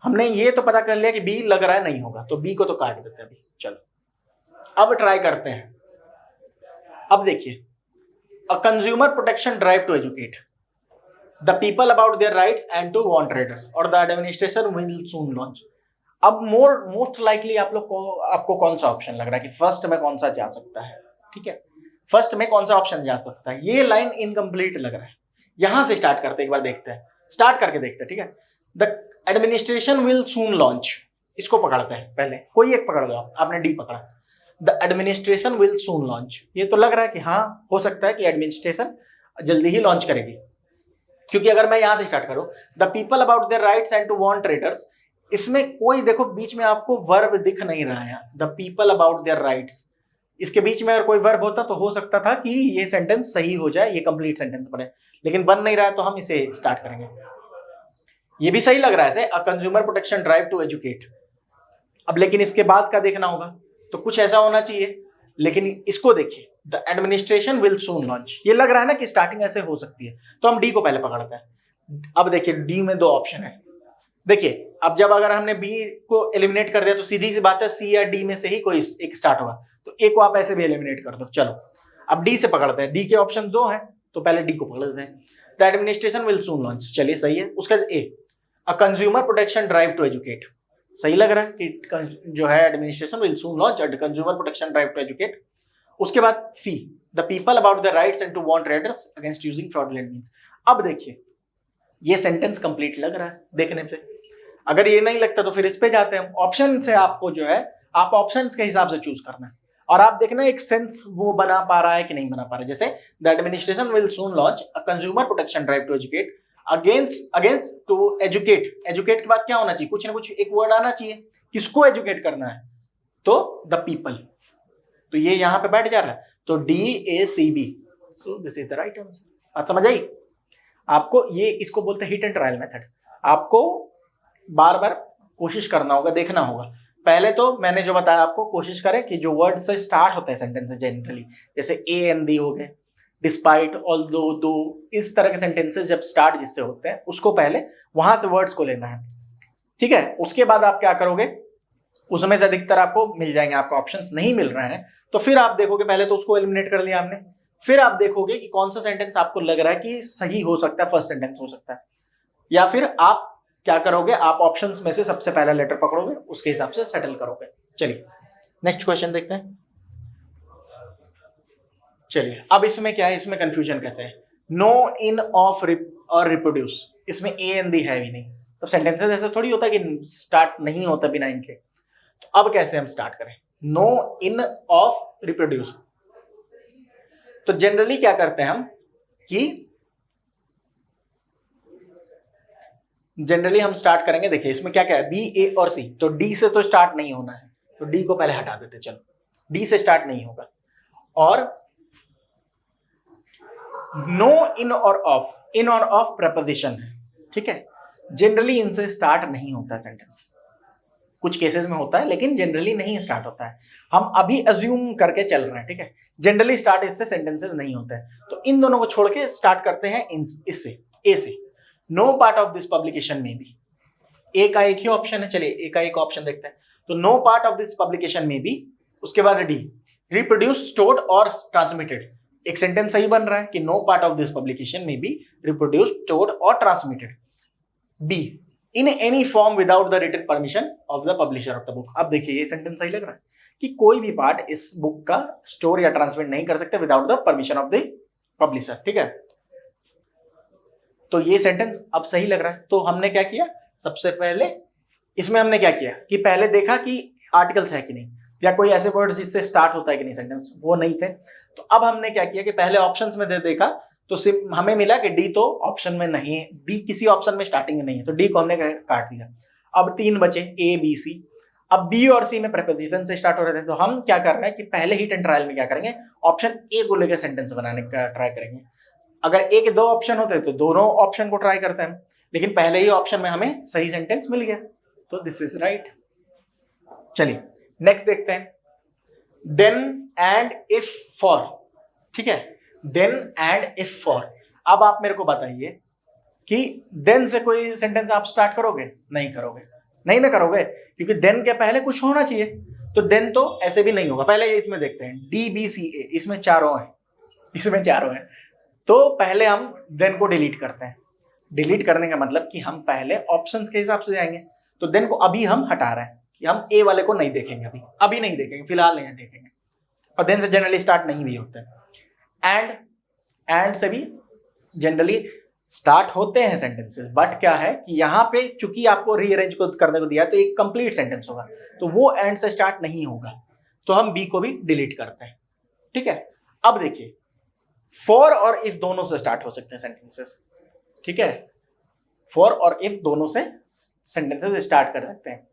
हमने ये तो पता कर लिया कि बी लग रहा है नहीं होगा, तो बी को तो काट देते हैं अभी। चलो अब ट्राई करते हैं। अब देखिए, a consumer protection drive to educate the people about their rights and to warn traders और the administration will soon launch. अब मोस्ट लाइकली आपको कौन सा ऑप्शन लग रहा है कि फर्स्ट में कौन सा जा सकता है, ठीक है। फर्स्ट में कौन सा ऑप्शन जा सकता है, ये लाइन इनकम्प्लीट लग रहा है। यहां से स्टार्ट करते हैं, एक बार देखते हैं, स्टार्ट करके देखते हैं, ठीक है। The administration will soon launch, इसको पकड़ते हैं पहले, कोई एक पकड़ लो आप, आपने डी पकड़ा। The administration will soon launch, ये तो लग रहा है कि हाँ हो सकता है कि एडमिनिस्ट्रेशन जल्दी ही लॉन्च करेगी, क्योंकि अगर मैं यहां से स्टार्ट करूं, the people about their rights and to warn traders, इसमें कोई देखो बीच में आपको वर्ब दिख नहीं रहा है, the people about their rights, इसके बीच में अगर कोई वर्ब होता तो हो सकता था कि ये सेंटेंस सही हो जाए, ये कंप्लीट सेंटेंस बने, लेकिन बन नहीं रहा है, तो हम इसे स्टार्ट करेंगे। ये भी सही लग रहा है ऐसे, a consumer protection drive to educate. अब लेकिन इसके बाद का देखना होगा, तो कुछ ऐसा होना चाहिए, लेकिन इसको देखिए, the administration will soon launch, ये लग रहा है ना कि स्टार्टिंग ऐसे हो सकती है, तो हम डी को पहले पकड़ते हैं। अब देखिए डी में दो ऑप्शन है, देखिए अब जब अगर हमने बी को एलिमिनेट कर दिया तो सीधी सी बात है सी या डी में से ही कोई एक स्टार्ट होगा, तो ए को आप ऐसे भी एलिमिनेट कर दो। चलो अब डी से पकड़ते हैं, डी के ऑप्शन दो हैं, तो पहले डी को पकड़ लेते हैं। The administration will soon launch, चलिए सही है। उसका A, a consumer protection drive to educate, सही लग रहा है कि जो है administration will soon launch and consumer protection drive to educate. उसके बाद C, the people about the rights and to warn traders against using fraudulent means. अब देखिए ये सेंटेंस कंप्लीट लग रहा है देखने पे, अगर ये नहीं लगता तो फिर इस पे जाते हैं। ऑप्शन से आपको जो है, आप ऑप्शंस के हिसाब से चूज करना है, और आप देखना एक सेंस वो बना पा रहा है कि नहीं बना पा रहा है। जैसे the administration will soon launch a consumer protection drive to educate against to educate, educate के बाद क्या होना चाहिए, कुछ ना कुछ एक वर्ड आना चाहिए, किसको एजुकेट करना है, तो द पीपल, तो ये यहां पे बैठ जा रहा है, तो DACB, so this is the right answer. बात समझ आई आपको, ये इसको बोलते हैं हिट एंड ट्रायल मेथड। आपको बार बार कोशिश करना होगा, देखना होगा। पहले तो मैंने जो बताया आपको, कोशिश करें कि जो वर्ड से स्टार्ट होते हैं सेंटेंसेस जनरली, जैसे ए एंड दी हो गए, डिस्पाइट, ऑल्दो, दो, इस तरह के सेंटेंसेस जब स्टार्ट जिससे होते हैं उसको पहले वहां से वर्ड्स को लेना है, ठीक है। उसके बाद आप क्या करोगे, उसमें से अधिकतर आपको मिल जाएंगे, आपको ऑप्शंस नहीं मिल रहे हैं तो फिर आप देखोगे, पहले तो उसको एलिमिनेट कर लिया हमने, फिर आप देखोगे कि कौन सा सेंटेंस आपको लग रहा है कि सही हो सकता है, फर्स्ट सेंटेंस हो सकता है, या फिर आप क्या करोगे, आप ऑप्शंस में से सबसे पहला लेटर पकड़ोगे, उसके हिसाब से सेटल करोगे। चलिए नेक्स्ट क्वेश्चन देखते हैं। चलिए अब इसमें क्या है, इसमें कंफ्यूजन कहते हैं नो, इन, ऑफ और रिप्रोड्यूस, इसमें ए एंड दी है भी नहीं, तो सेंटेंसेस ऐसे थोड़ी होता है कि स्टार्ट नहीं होता बिना इनके। तो अब कैसे हम स्टार्ट करें, नो, इन, ऑफ, रिप्रोड्यूस। तो जनरली क्या करते हैं हम कि जनरली हम स्टार्ट करेंगे, देखिए इसमें क्या क्या है, बी, ए और सी, तो डी से तो स्टार्ट नहीं होना है, तो डी को पहले हटा देते, चलो डी से स्टार्ट नहीं होगा। और नो, इन और ऑफ, इन और ऑफ प्रपोजिशन है, ठीक है, जनरली इनसे स्टार्ट नहीं होता है सेंटेंस, कुछ केसेस में होता है लेकिन जनरली नहीं स्टार्ट होता है। हम अभी अज्यूम करके चल रहे हैं, ठीक है, जनरली स्टार्ट इससे सेंटेंसेस नहीं होते हैं, तो इन दोनों को छोड़ के स्टार्ट करते हैं इससे, ए से। No part of this publication में बी, ए का एक ही ऑप्शन है, चलिए ए का एक ऑप्शन देखते हैं, तो no part of this publication में बी। उसके बाद डी, रिप्रोड्यूस, स्टोर्ड और ट्रांसमिटेड, एक सेंटेंस सही बन रहा है कि no part of this publication में बी रिप्रोड्यूस, स्टोर्ड और transmitted. B, in any form without the written permission of the publisher of the book. अब देखिए ये सेंटेंस सही लग रहा है कि कोई भी पार्ट इस बुक का स्टोर या ट्रांसमिट नहीं कर सकते without the permission of the publisher, ठीक है। तो ये सेंटेंस अब सही लग रहा है। तो हमने क्या किया, सबसे पहले इसमें हमने क्या किया कि पहले देखा कि आर्टिकल्स है कि नहीं, या कोई ऐसे वर्ड जिससे स्टार्ट होता है कि नहीं सेंटेंस, वो नहीं थे। तो अब हमने क्या किया कि पहले ऑप्शंस में दे देखा, तो सिर्फ हमें मिला कि डी तो ऑप्शन में नहीं है, डी किसी ऑप्शन में स्टार्टिंग में नहीं है, तो डी को हमने काट दिया। अब तीन बचे, ए, बी, सी। अब बी और सी में प्रेपोजिशन से स्टार्ट हो रहे थे, तो हम क्या कर रहे हैं कि पहले ही ट्रायल में क्या करेंगे, ऑप्शन ए को लेकर सेंटेंस बनाने का ट्राई करेंगे। अगर ए के दो ऑप्शन होते तो दोनों ऑप्शन को ट्राई करते हैं, लेकिन पहले ही ऑप्शन में हमें सही सेंटेंस मिल गया, तो दिस इज राइट। चलिए नेक्स्ट देखते हैं, देन एंड इफ फॉर। ठीक है, देन एंड इफ फॉर। अब आप मेरे को बताइए कि देन से कोई सेंटेंस आप स्टार्ट करोगे? नहीं करोगे, नहीं ना करोगे, क्योंकि देन के पहले कुछ होना चाहिए। तो देन तो ऐसे भी नहीं होगा। पहले इसमें देखते हैं, डी बी सी ए, इसमें चारों हैं, इसमें चारों हैं। तो पहले हम देन को डिलीट करते हैं। डिलीट करने का मतलब कि हम पहले ऑप्शंस के हिसाब से जाएंगे। तो देन को अभी हम हटा रहे हैं कि हम ए वाले को नहीं देखेंगे, अभी नहीं देखेंगे, फिलहाल नहीं देखेंगे। और देन से जनरली स्टार्ट नहीं भी होते हैं। एंड से भी जनरली स्टार्ट होते हैं सेंटेंसेस, बट क्या है कि यहाँ पे चूंकि आपको रीअरेंज को करने को दिया तो एक कंप्लीट सेंटेंस होगा, तो वो एंड से स्टार्ट नहीं होगा, तो हम बी को भी डिलीट करते हैं। ठीक है, अब देखिए, फॉर और इफ दोनों से स्टार्ट हो सकते हैं सेंटेंसेस। ठीक है, फॉर और इफ दोनों से सेंटेंसेस स्टार्ट कर सकते हैं।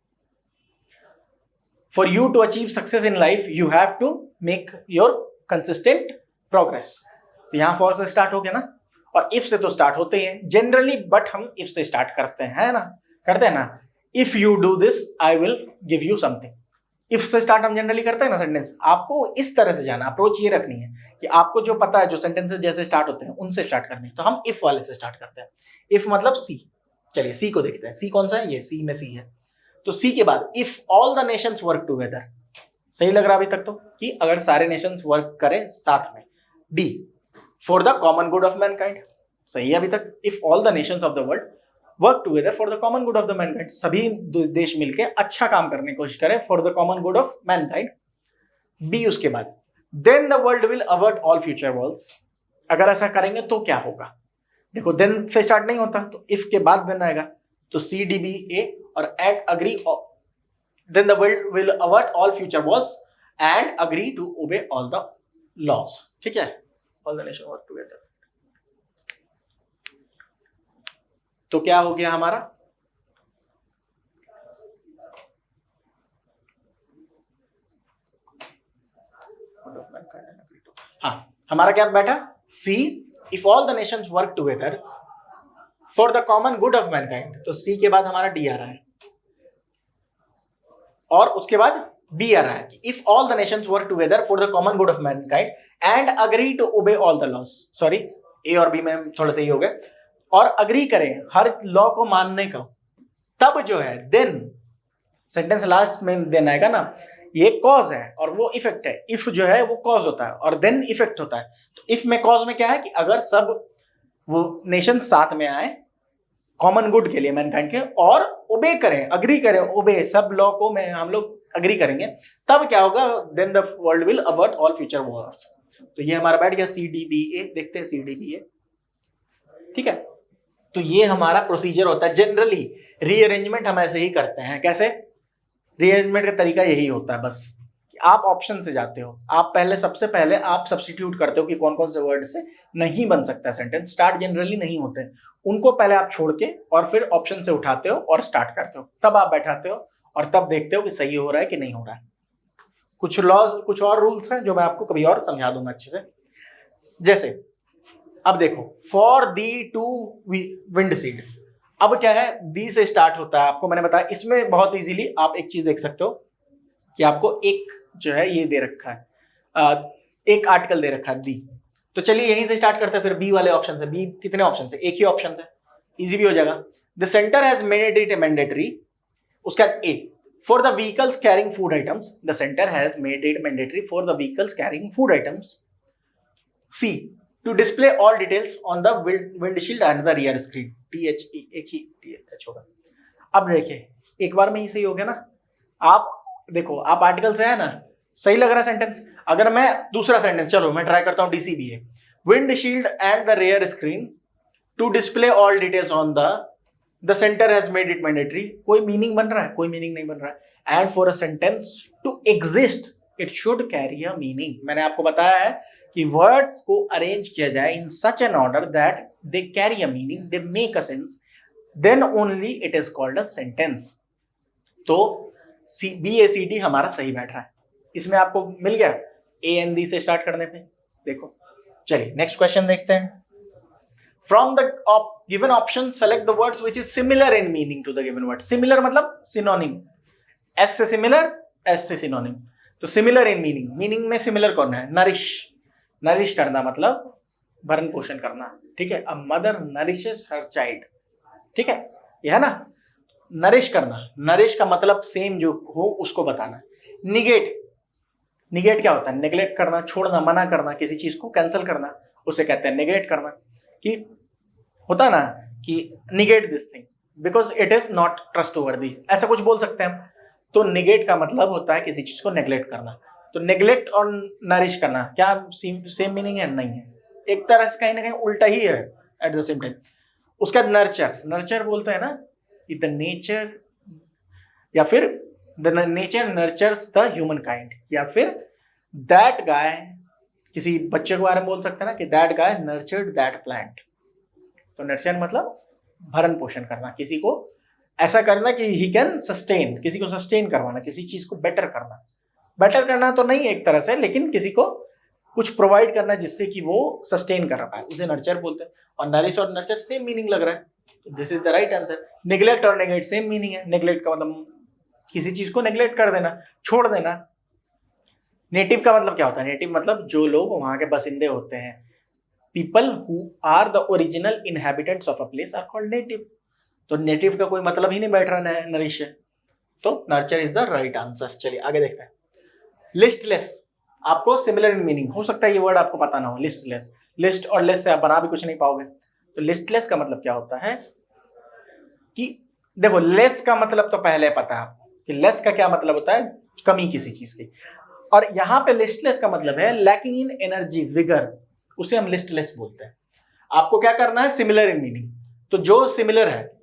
For you to achieve success in life you have to make your consistent progress. तो यहां फॉर से स्टार्ट हो गया ना, और इफ से तो स्टार्ट होते हैं जनरली, बट हम इफ से स्टार्ट करते हैं ना, करते हैं ना। If you do this I will give you something. If से स्टार्ट हम जनरली करते हैं ना सेंटेंस। आपको इस तरह से जाना, अप्रोच ये रखनी है कि आपको जो पता है, जो सेंटेंसेस जैसे स्टार्ट होते हैं उनसे स्टार्ट करनी है। तो हम इफ वाले से स्टार्ट करते हैं। इफ मतलब सी। चलिए सी को देखते हैं, सी कौन सा है, ये सी में सी है। तो सी के बाद if all the nations work together. सही लग रहा अभी तक तो, कि अगर सारे नेशंस वर्क करें साथ में। D for the common good of mankind. सही है अभी तक। If all the nations of the world work together for the common good of the mankind. सभी देश मिलकर अच्छा काम करने की कोशिश करें for the common good of mankind. B उसके बाद then the world will avert all future wars. अगर ऐसा करेंगे तो क्या होगा? देखो देन से स्टार्ट नहीं होता, तो इफ के बाद देन आएगा। तो सी डी बी ए और and agree, then the world will avert all future wars and agree to obey all the laws. ठीक है, all the nation work together. तो क्या हो गया हमारा? हाँ, हमारा क्या बैठा? C if all the nations work together for the common good of mankind. तो सी के बाद हमारा डी आ रहा है, और उसके बाद बी आ रहा है कि if all the nations work together for the common good of mankind and agree to obey all the laws. Sorry, A और बी में थोड़ा सा ही हो गया। और अग्री करें हर लॉ को मानने का, तब जो है देन सेंटेंस लास्ट में देन आएगा ना। ये कॉज है और वो इफेक्ट है। इफ जो है वो कॉज होता है और देन इफेक्ट होता है। तो इफ में कॉज में क्या है कि अगर सब वो नेशन साथ में आए कॉमन गुड के लिए, मैनकाइंड के, और ओबे करें, अग्री करें, ओबे सब लॉ को में हम लोग अग्री करेंगे, तब क्या होगा? Then the world will avert all future wars. तो ये हमारा बैठ गया सी डी बी ए। देखते हैं सी डी बी ए। ठीक है, तो ये हमारा प्रोसीजर होता है। जनरली रीअरेंजमेंट हम ऐसे ही करते हैं। कैसे? रीअरेंजमेंट का तरीका यही होता है बस कि आप ऑप्शन से जाते हो। आप पहले, सबसे पहले आप सब्स्टिट्यूट करते हो कि कौन कौन से वर्ड से नहीं बन सकता सेंटेंस। स्टार्ट जनरली नहीं होते, उनको पहले आप छोड़ के और फिर ऑप्शन से उठाते हो और स्टार्ट करते हो। तब आप बैठाते हो और तब देखते हो कि सही हो रहा है कि नहीं हो रहा है। कुछ लॉज, कुछ और रूल्स हैं जो मैं आपको कभी और समझा दूंगा अच्छे से। जैसे अब देखो, for the to wind seed. अब क्या है? दी से स्टार्ट होता है। आपको मैंने बताया, इसमें बहुत इजीली आप एक चीज देख सकते हो कि आपको एक जो है ये दे रखा है, एक आर्टिकल दे रखा है दी। तो चलिए यहीं से स्टार्ट करते हैं फिर बी वाले ऑप्शन से। बी कितने ऑप्शन है? एक ही ऑप्शन है, इजी भी हो जाएगा। The centre has made it mandatory. उसके बाद A for the vehicles carrying food items. The centre has made it mandatory for the vehicles carrying food items. C to display all details on the windshield and the rear screen. THE एक ही TH होगा। अब देखिए एक बार में ही सही हो गया ना। आप देखो, आप आर्टिकल से है ना, सही लग रहा है सेंटेंस। अगर मैं दूसरा सेंटेंस, चलो मैं ट्राई करता हूं DCBA, windshield and the rear screen to display all details on the centre has made it mandatory. कोई मीनिंग बन रहा है? कोई मीनिंग नहीं बन रहा है। And for a sentence to exist it should carry a meaning. मैंने आपको बताया है कि वर्ड्स को अरेंज किया जाए in such an order that they carry a meaning, they make a sense, then only it is called a sentence. तो BACD हमारा सही बैठ रहा है। इसमें आपको मिल गया AND से स्टार्ट करने पे। देखो चलिए नेक्स्ट क्वेश्चन देखते हैं। From the given option select the words which is similar in meaning to the given word. Similar मतलब सिनोनिम, एस से सिमिलर, एस से सिनोनिम। तो सिमिलर इन मीनिंग, मीनिंग में सिमिलर कौन है? नरिश, नरिश करना मतलब भरण पोषण करना, ठीक है। A mother nourishes her child, ठीक है, यह है ना। नरिश करना, नरिश का मतलब सेम जो हो उसको बताना। निगेट, निगेट क्या होता है? नेग्लेक्ट करना, छोड़ना, मना करना, किसी चीज को कैंसिल करना, उसे कहते हैं निगेट करना। कि होता ना कि negate this thing because it is not trustworthy, ऐसा कुछ बोल सकते हैं हम। तो निगेट का मतलब होता है किसी चीज को नेग्लेक्ट करना। तो नेग्लेक्ट और नरिश करना क्या सेम मीनिंग है? नहीं है, एक तरह से कहीं ना कहीं उल्टा ही है एट द सेम टाइम। उसका नर्चर, नर्चर बोलते हैं ना, द नेचर, या फिर the nature nurtures the human kind, या फिर दैट गाय, किसी बच्चे के बारे में बोल सकते हैं ना कि that guy nurtured that plant. तो नर्चर मतलब भरण पोषण करना, किसी को ऐसा करना कि ही कैन सस्टेन, किसी को सस्टेन करवाना, किसी चीज को बेटर करना। बेटर करना तो नहीं एक तरह से, लेकिन किसी को कुछ प्रोवाइड करना जिससे कि वो सस्टेन कर पाए, उसे नर्चर बोलते हैं। और नरिश और नर्चर सेम मीनिंग लग रहा है, तो this is the right answer. Neglect और नेगेट सेम मीनिंग है। नेग्लेक्ट का मतलब किसी चीज को नेग्लेक्ट कर देना, छोड़ देना। नेटिव का मतलब क्या होता है? नेटिव मतलब जो लोग वहां के बसिंदे होते हैं। People who are the original inhabitants of a place are called native. तो नेटिव का कोई मतलब ही नहीं बैठ रहा है नरिश, तो nurture is the right answer. चलिए आगे देखते हैं। लिस्टलेस, आपको सिमिलर इन मीनिंग हो सकता है ये वर्ड आपको पता ना हो। लिस्टलेस, लिस्ट और लेस से आप बना भी कुछ नहीं पाओगे। तो लिस्टलेस का मतलब क्या होता है कि देखो, लेस का मतलब तो पहले पता है आपको कि लेस का क्या मतलब होता है, कमी किसी चीज की। और यहां पे लिस्टलेस का मतलब है लैकिंग इन एनर्जी, विगर, उसे हम लिस्टलेस बोलते हैं। आपको क्या करना है? Similar in meaning. तो जो सिमिलर है,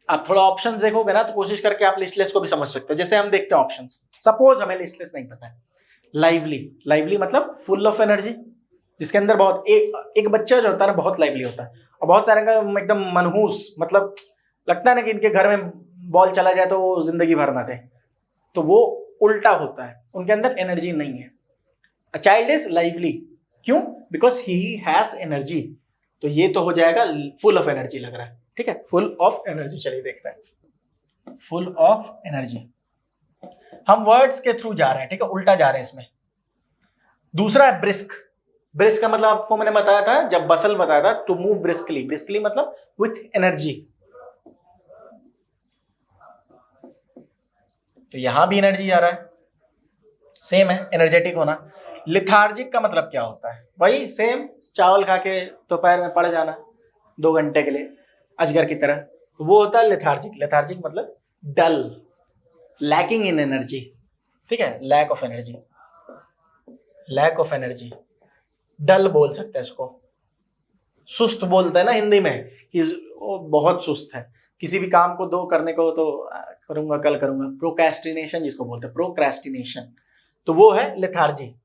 आप थोड़ा ऑप्शन देखोगे ना तो कोशिश करके आप लिस्टलेस को भी समझ सकते हो। जैसे हम देखते हैं ऑप्शन, सपोज हमें लिस्टलेस नहीं पता है। लाइवली, लाइवली मतलब फुल ऑफ एनर्जी, जिसके अंदर बहुत एक बच्चा जो होता है ना बहुत लाइवली होता है, और बहुत सारे का एकदम मनहूस, मतलब लगता है ना कि इनके घर में बॉल चला जाए तो वो जिंदगी भर ना दे। तो वो उल्टा होता है, उनके अंदर एनर्जी नहीं है। अ चाइल्ड इज लाइवली, क्यों? Because he has energy. तो ये तो हो जाएगा फुल ऑफ एनर्जी लग रहा है, ठीक है, फुल ऑफ एनर्जी। चलिए देखते हैं, फुल ऑफ एनर्जी। हम वर्ड्स के थ्रू जा रहे हैं, ठीक है, उल्टा जा रहे हैं इसमें। दूसरा है ब्रिस्क। ब्रिस्क का मतलब आपको मैंने बताया था जब बसल बताया था, टू मूव ब्रिस्कली। ब्रिस्कली मतलब विथ एनर्जी। तो यहां भी एनर्जी आ रहा है, सेम है, एनर्जेटिक होना। लिथार्जिक का मतलब क्या होता है? वही सेम, चावल खा के दोपहर में पड़ जाना 2 घंटे के लिए अजगर की तरह, तो वो होता है लिथार्जिक। लिथार्जिक मतलब डल, लैकिंग इन एनर्जी, ठीक है, lack of energy, lack of energy, dull बोल सकते हैं इसको। सुस्त बोलते हैं ना हिंदी में कि वो बहुत सुस्त है, किसी भी काम को दो करने को तो करूंगा कल करूंगा, प्रोक्रेस्टिनेशन जिसको बोलते हैं, प्रोक्रेस्टिनेशन। तो वो है लेथार्जी।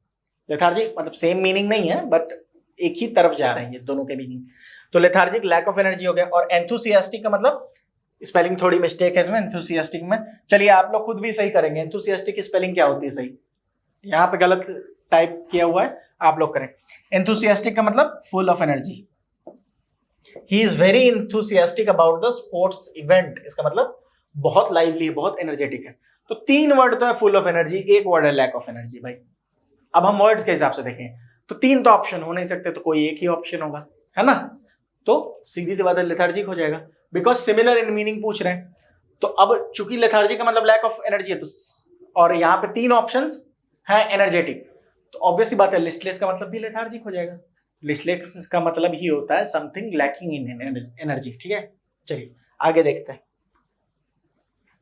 लेथार्जी मतलब सेम मीनिंग नहीं है, बट एक ही तरफ जा रहे हैं ये दोनों के मीनिंग। तो लेथार्जिक लैक ऑफ एनर्जी हो गया। और एंथुसियास्टिक का मतलब, स्पेलिंग थोड़ी मिस्टेक है इसमें एंथुसियास्टिक में, चलिए आप लोग खुद भी सही करेंगे। एंथुसियास्टिक की स्पेलिंग क्या होती है सही? यहाँ पे गलत टाइप किया हुआ है, आप लोग करें। एंथुसियास्टिक का मतलब full of energy. He is very enthusiastic about the sports event, इसका मतलब बहुत लाइवली है, बहुत एनर्जेटिक है। तो 3 वर्ड तो है फुल ऑफ एनर्जी, 1 वर्ड है लैक ऑफ एनर्जी भाई। अब हम वर्ड्स के हिसाब से देखें तो 3 तो ऑप्शन हो नहीं सकते, तो कोई एक ही ऑप्शन होगा, है ना। तो सीधी सी बात है, लेथार्जिक हो जाएगा, बिकॉज सिमिलर इन मीनिंग पूछ रहे हैं। तो अब चूंकि लेथार्जिक का मतलब लैक ऑफ एनर्जी है, तो और यहाँ पे 3 ऑप्शन है एनर्जेटिक, तो ऑब्वियसली बात है लिस्टलेस का मतलब भी लेथार्जिक हो जाएगा। लिस्टलेस का मतलब ही होता है समथिंग लैकिंग इन एनर्जी, ठीक है। चलिए आगे देखते हैं।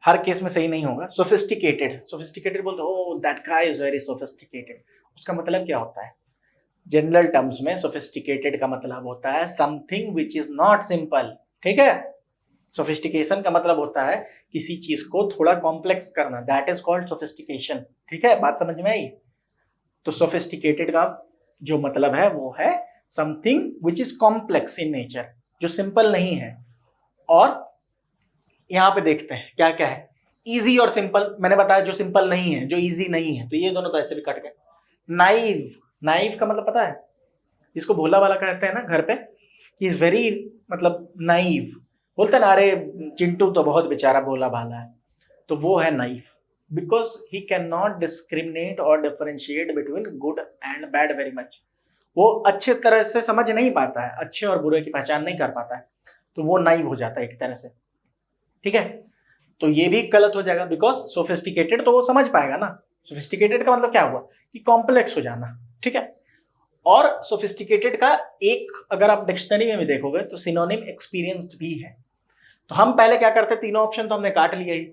हर केस में सही नहीं होगा। सोफिस्टिकेटेड, सोफिस्टिकेटेड बोलते हो that guy is very sophisticated, उसका मतलब क्या होता है? जनरल टर्म्स में सोफिस्टिकेटेड का मतलब होता है something which is not simple, ठीक है। सोफिस्टिकेशन का मतलब होता है किसी चीज को थोड़ा कॉम्प्लेक्स करना, दैट इज कॉल्ड सोफिस्टिकेशन, ठीक है, बात समझ में आई। तो सोफिस्टिकेटेड का जो मतलब है वो है something which is complex in nature, जो सिंपल नहीं है। और यहां पे देखते हैं क्या क्या है। इजी और सिंपल मैंने बताया, जो सिंपल नहीं है, जो इजी नहीं है, तो ये दोनों तो ऐसे भी कट गए। नाइव, नाइव का मतलब पता है, जिसको भोला वाला कहते हैं ना घर पे, ही इज वेरी मतलब नाइव, बोलते हैं ना अरे चिंटू तो बहुत बेचारा भोला भाला है, तो वो है नाइव, बिकॉज ही कैन नॉट डिस्क्रिमिनेट और differentiate between good and bad very much. वो अच्छे तरह से समझ नहीं पाता है, अच्छे और बुरे की पहचान नहीं कर पाता है, तो वो नाइव हो जाता है एक तरह से, ठीक है। तो ये भी गलत हो जाएगा, बिकॉज सोफिस्टिकेटेड तो वो समझ पाएगा ना, सोफिस्टिकेटेड का मतलब क्या हुआ कि कॉम्प्लेक्स हो जाना, ठीक है। और सोफिस्टिकेटेड का एक अगर आप डिक्शनरी में भी देखोगे तो सिनोनिम एक्सपीरियंस्ड भी है। तो हम पहले क्या करते, तीनों ऑप्शन तो हमने काट लिया ही,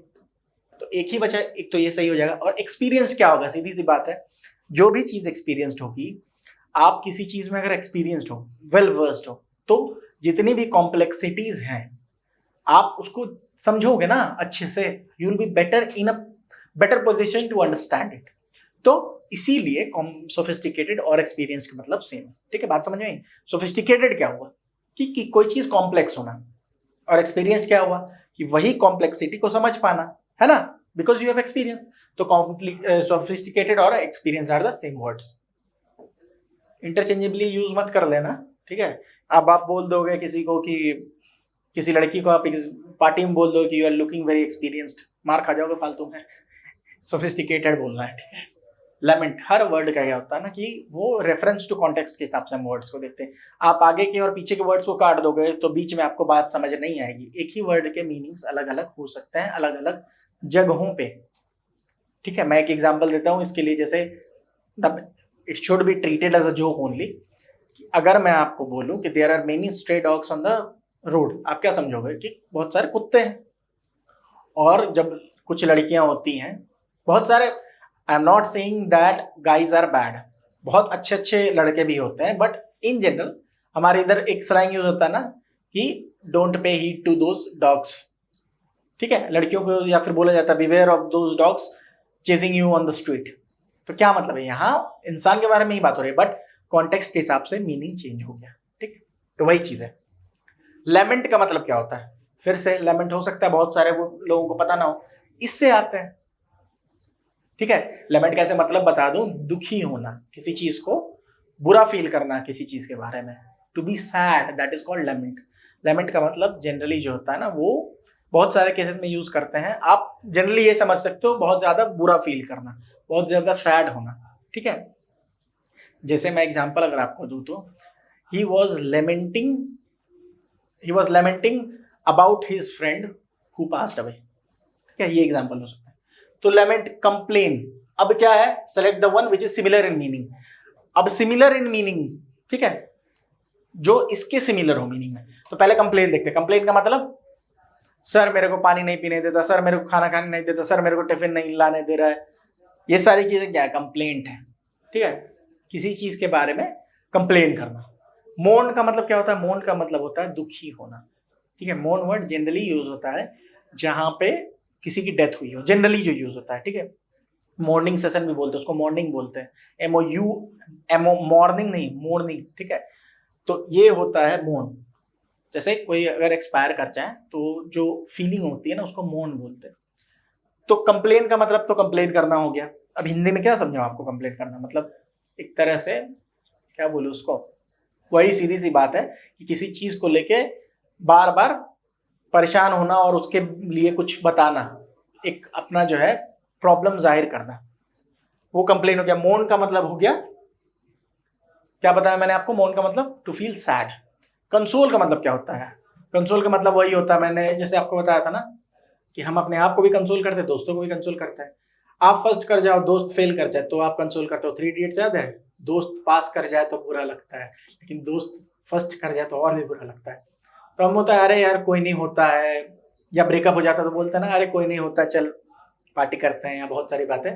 तो एक ही बचा, एक तो ये सही हो जाएगा। और एक्सपीरियंस क्या होगा, सीधी सी बात है, जो भी चीज एक्सपीरियंस्ड होगी, आप किसी चीज में अगर एक्सपीरियंस्ड हो, वेल वर्स्ड हो, तो जितनी भी कॉम्प्लेक्सिटीज हैं आप उसको समझोगे ना अच्छे से, you will be better in a better position to understand it. तो इसीलिए सोफिस्टिकेटेड और एक्सपीरियंस का मतलब सेम है, ठीक है। बात समझ में आई? सोफिस्टिकेटेड क्या हुआ कि कोई चीज कॉम्प्लेक्स होना, और एक्सपीरियंस क्या हुआ कि वही कॉम्प्लेक्सिटी को समझ पाना, है ना, बिकॉज यू हैव एक्सपीरियंस। तो सोफिस्टिकेटेड और experience are the same words, interchangeably use मत कर लेना, ठीक है। अब आप बोल दोगे किसी को कि किसी लड़की को आप पार्टी में बोल दो कि you are looking very experienced, मार खा जाओगे फालतू में। सोफिस्टिकेटेड बोलना है, ठीक है। लेमेंट, हर वर्ड का क्या होता है ना कि वो रेफरेंस टू कॉन्टेक्स्ट के हिसाब से हम वर्ड्स को देखते हैं। आप आगे के और पीछे के वर्ड्स को काट दोगे तो बीच में आपको बात समझ नहीं आएगी। एक ही वर्ड के मीनिंग्स अलग अलग हो सकते हैं अलग अलग जगहों पे, ठीक है। मैं एक एग्जांपल देता हूँ इसके लिए, जैसे it should be treated as a joke only. अगर मैं आपको बोलूं कि there are many stray dogs on the road, आप क्या समझोगे कि बहुत सारे कुत्ते हैं। और जब कुछ लड़कियां होती हैं, बहुत सारे, I am not saying that guys are bad, बहुत अच्छे अच्छे लड़के भी होते हैं, बट इन जनरल हमारे इधर एक स्लैंग यूज होता है ना कि don't pay heed to those dogs, ठीक है। लड़कियों को या फिर बोला जाता है beware of those dogs chasing you on the street. तो क्या मतलब है, यहाँ इंसान के बारे में ही बात हो रही है, बट कॉन्टेक्स्ट के हिसाब से मीनिंग चेंज हो गया, ठीक है। तो वही चीज है। लेमेंट का मतलब क्या होता है, फिर से लेमेंट हो सकता है बहुत सारे लोगों को पता ना हो, इससे आते हैं, ठीक है। लेमेंट कैसे मतलब बता दूं, दुखी होना, किसी चीज को बुरा फील करना किसी चीज के बारे में, to be sad, that is called lament. Lament का मतलब जनरली जो होता है ना, वो बहुत सारे केसेस में यूज करते हैं। आप जनरली ये समझ सकते हो बहुत ज्यादा बुरा फील करना, बहुत ज्यादा सैड होना, ठीक है। जैसे मैं एग्जांपल अगर आपको दूं तो he was lamenting about his friend who passed away, ठीक है, ये एग्जांपल हो सकता है। तो लेमेंट, कंप्लेन, अब क्या है, select the one which is similar in meaning. अब सिमिलर इन मीनिंग, ठीक है, जो इसके सिमिलर हो मीनिंग में। तो पहले कंप्लेन देखते हैं। कंप्लेन का मतलब, सर मेरे को पानी नहीं पीने देता, सर मेरे को खाना खाने नहीं देता, सर मेरे को टिफिन नहीं लाने दे रहा है, ये सारी चीजें क्या है, कंप्लेंट है, ठीक है। किसी चीज के बारे में कंप्लेन करना। मोर्न का मतलब क्या होता है, मोर्न का मतलब होता है दुखी होना, ठीक है। मोर्न वर्ड जनरली यूज होता है जहां पे किसी की डेथ हुई हो, जनरली जो यूज होता है, ठीक है। मॉर्निंग सेशन भी बोलते हैं उसको, मॉर्निंग बोलते हैं, MOU, मॉर्निंग नहीं, मॉर्निंग, ठीक है। तो ये होता है मोर्न। जैसे कोई अगर एक्सपायर कर जाए तो जो फीलिंग होती है ना, उसको मोर्न बोलते हैं। तो कंप्लेन का मतलब तो कंप्लेन करना हो गया। अब हिंदी में क्या समझाऊं आपको, कंप्लेन करना मतलब एक तरह से क्या बोलूं उसको, वही सीधी सी बात है कि किसी चीज को लेके बार बार परेशान होना और उसके लिए कुछ बताना, एक अपना जो है प्रॉब्लम जाहिर करना, वो कंप्लेन हो गया। मोर्न का मतलब हो गया, क्या बताया मैंने आपको, मोर्न का मतलब टू फील सैड। कंसोल का मतलब क्या होता है, कंसोल का मतलब वही होता है, मैंने जैसे आपको बताया था ना कि हम अपने आप को भी कंसोल करते हैं, दोस्तों को भी कंसोल करते हैं। आप फर्स्ट कर जाओ, दोस्त फेल कर जाए तो आप कंसोल करते हो। 3 इडियट्स याद है, दोस्त पास कर जाए तो बुरा लगता है, लेकिन दोस्त फर्स्ट कर जाए तो और भी बुरा लगता है। तो हम होता है अरे यार कोई नहीं होता है, या ब्रेकअप हो जाता है तो बोलते हैं ना अरे कोई नहीं होता, चल पार्टी करते हैं, या बहुत सारी बातें।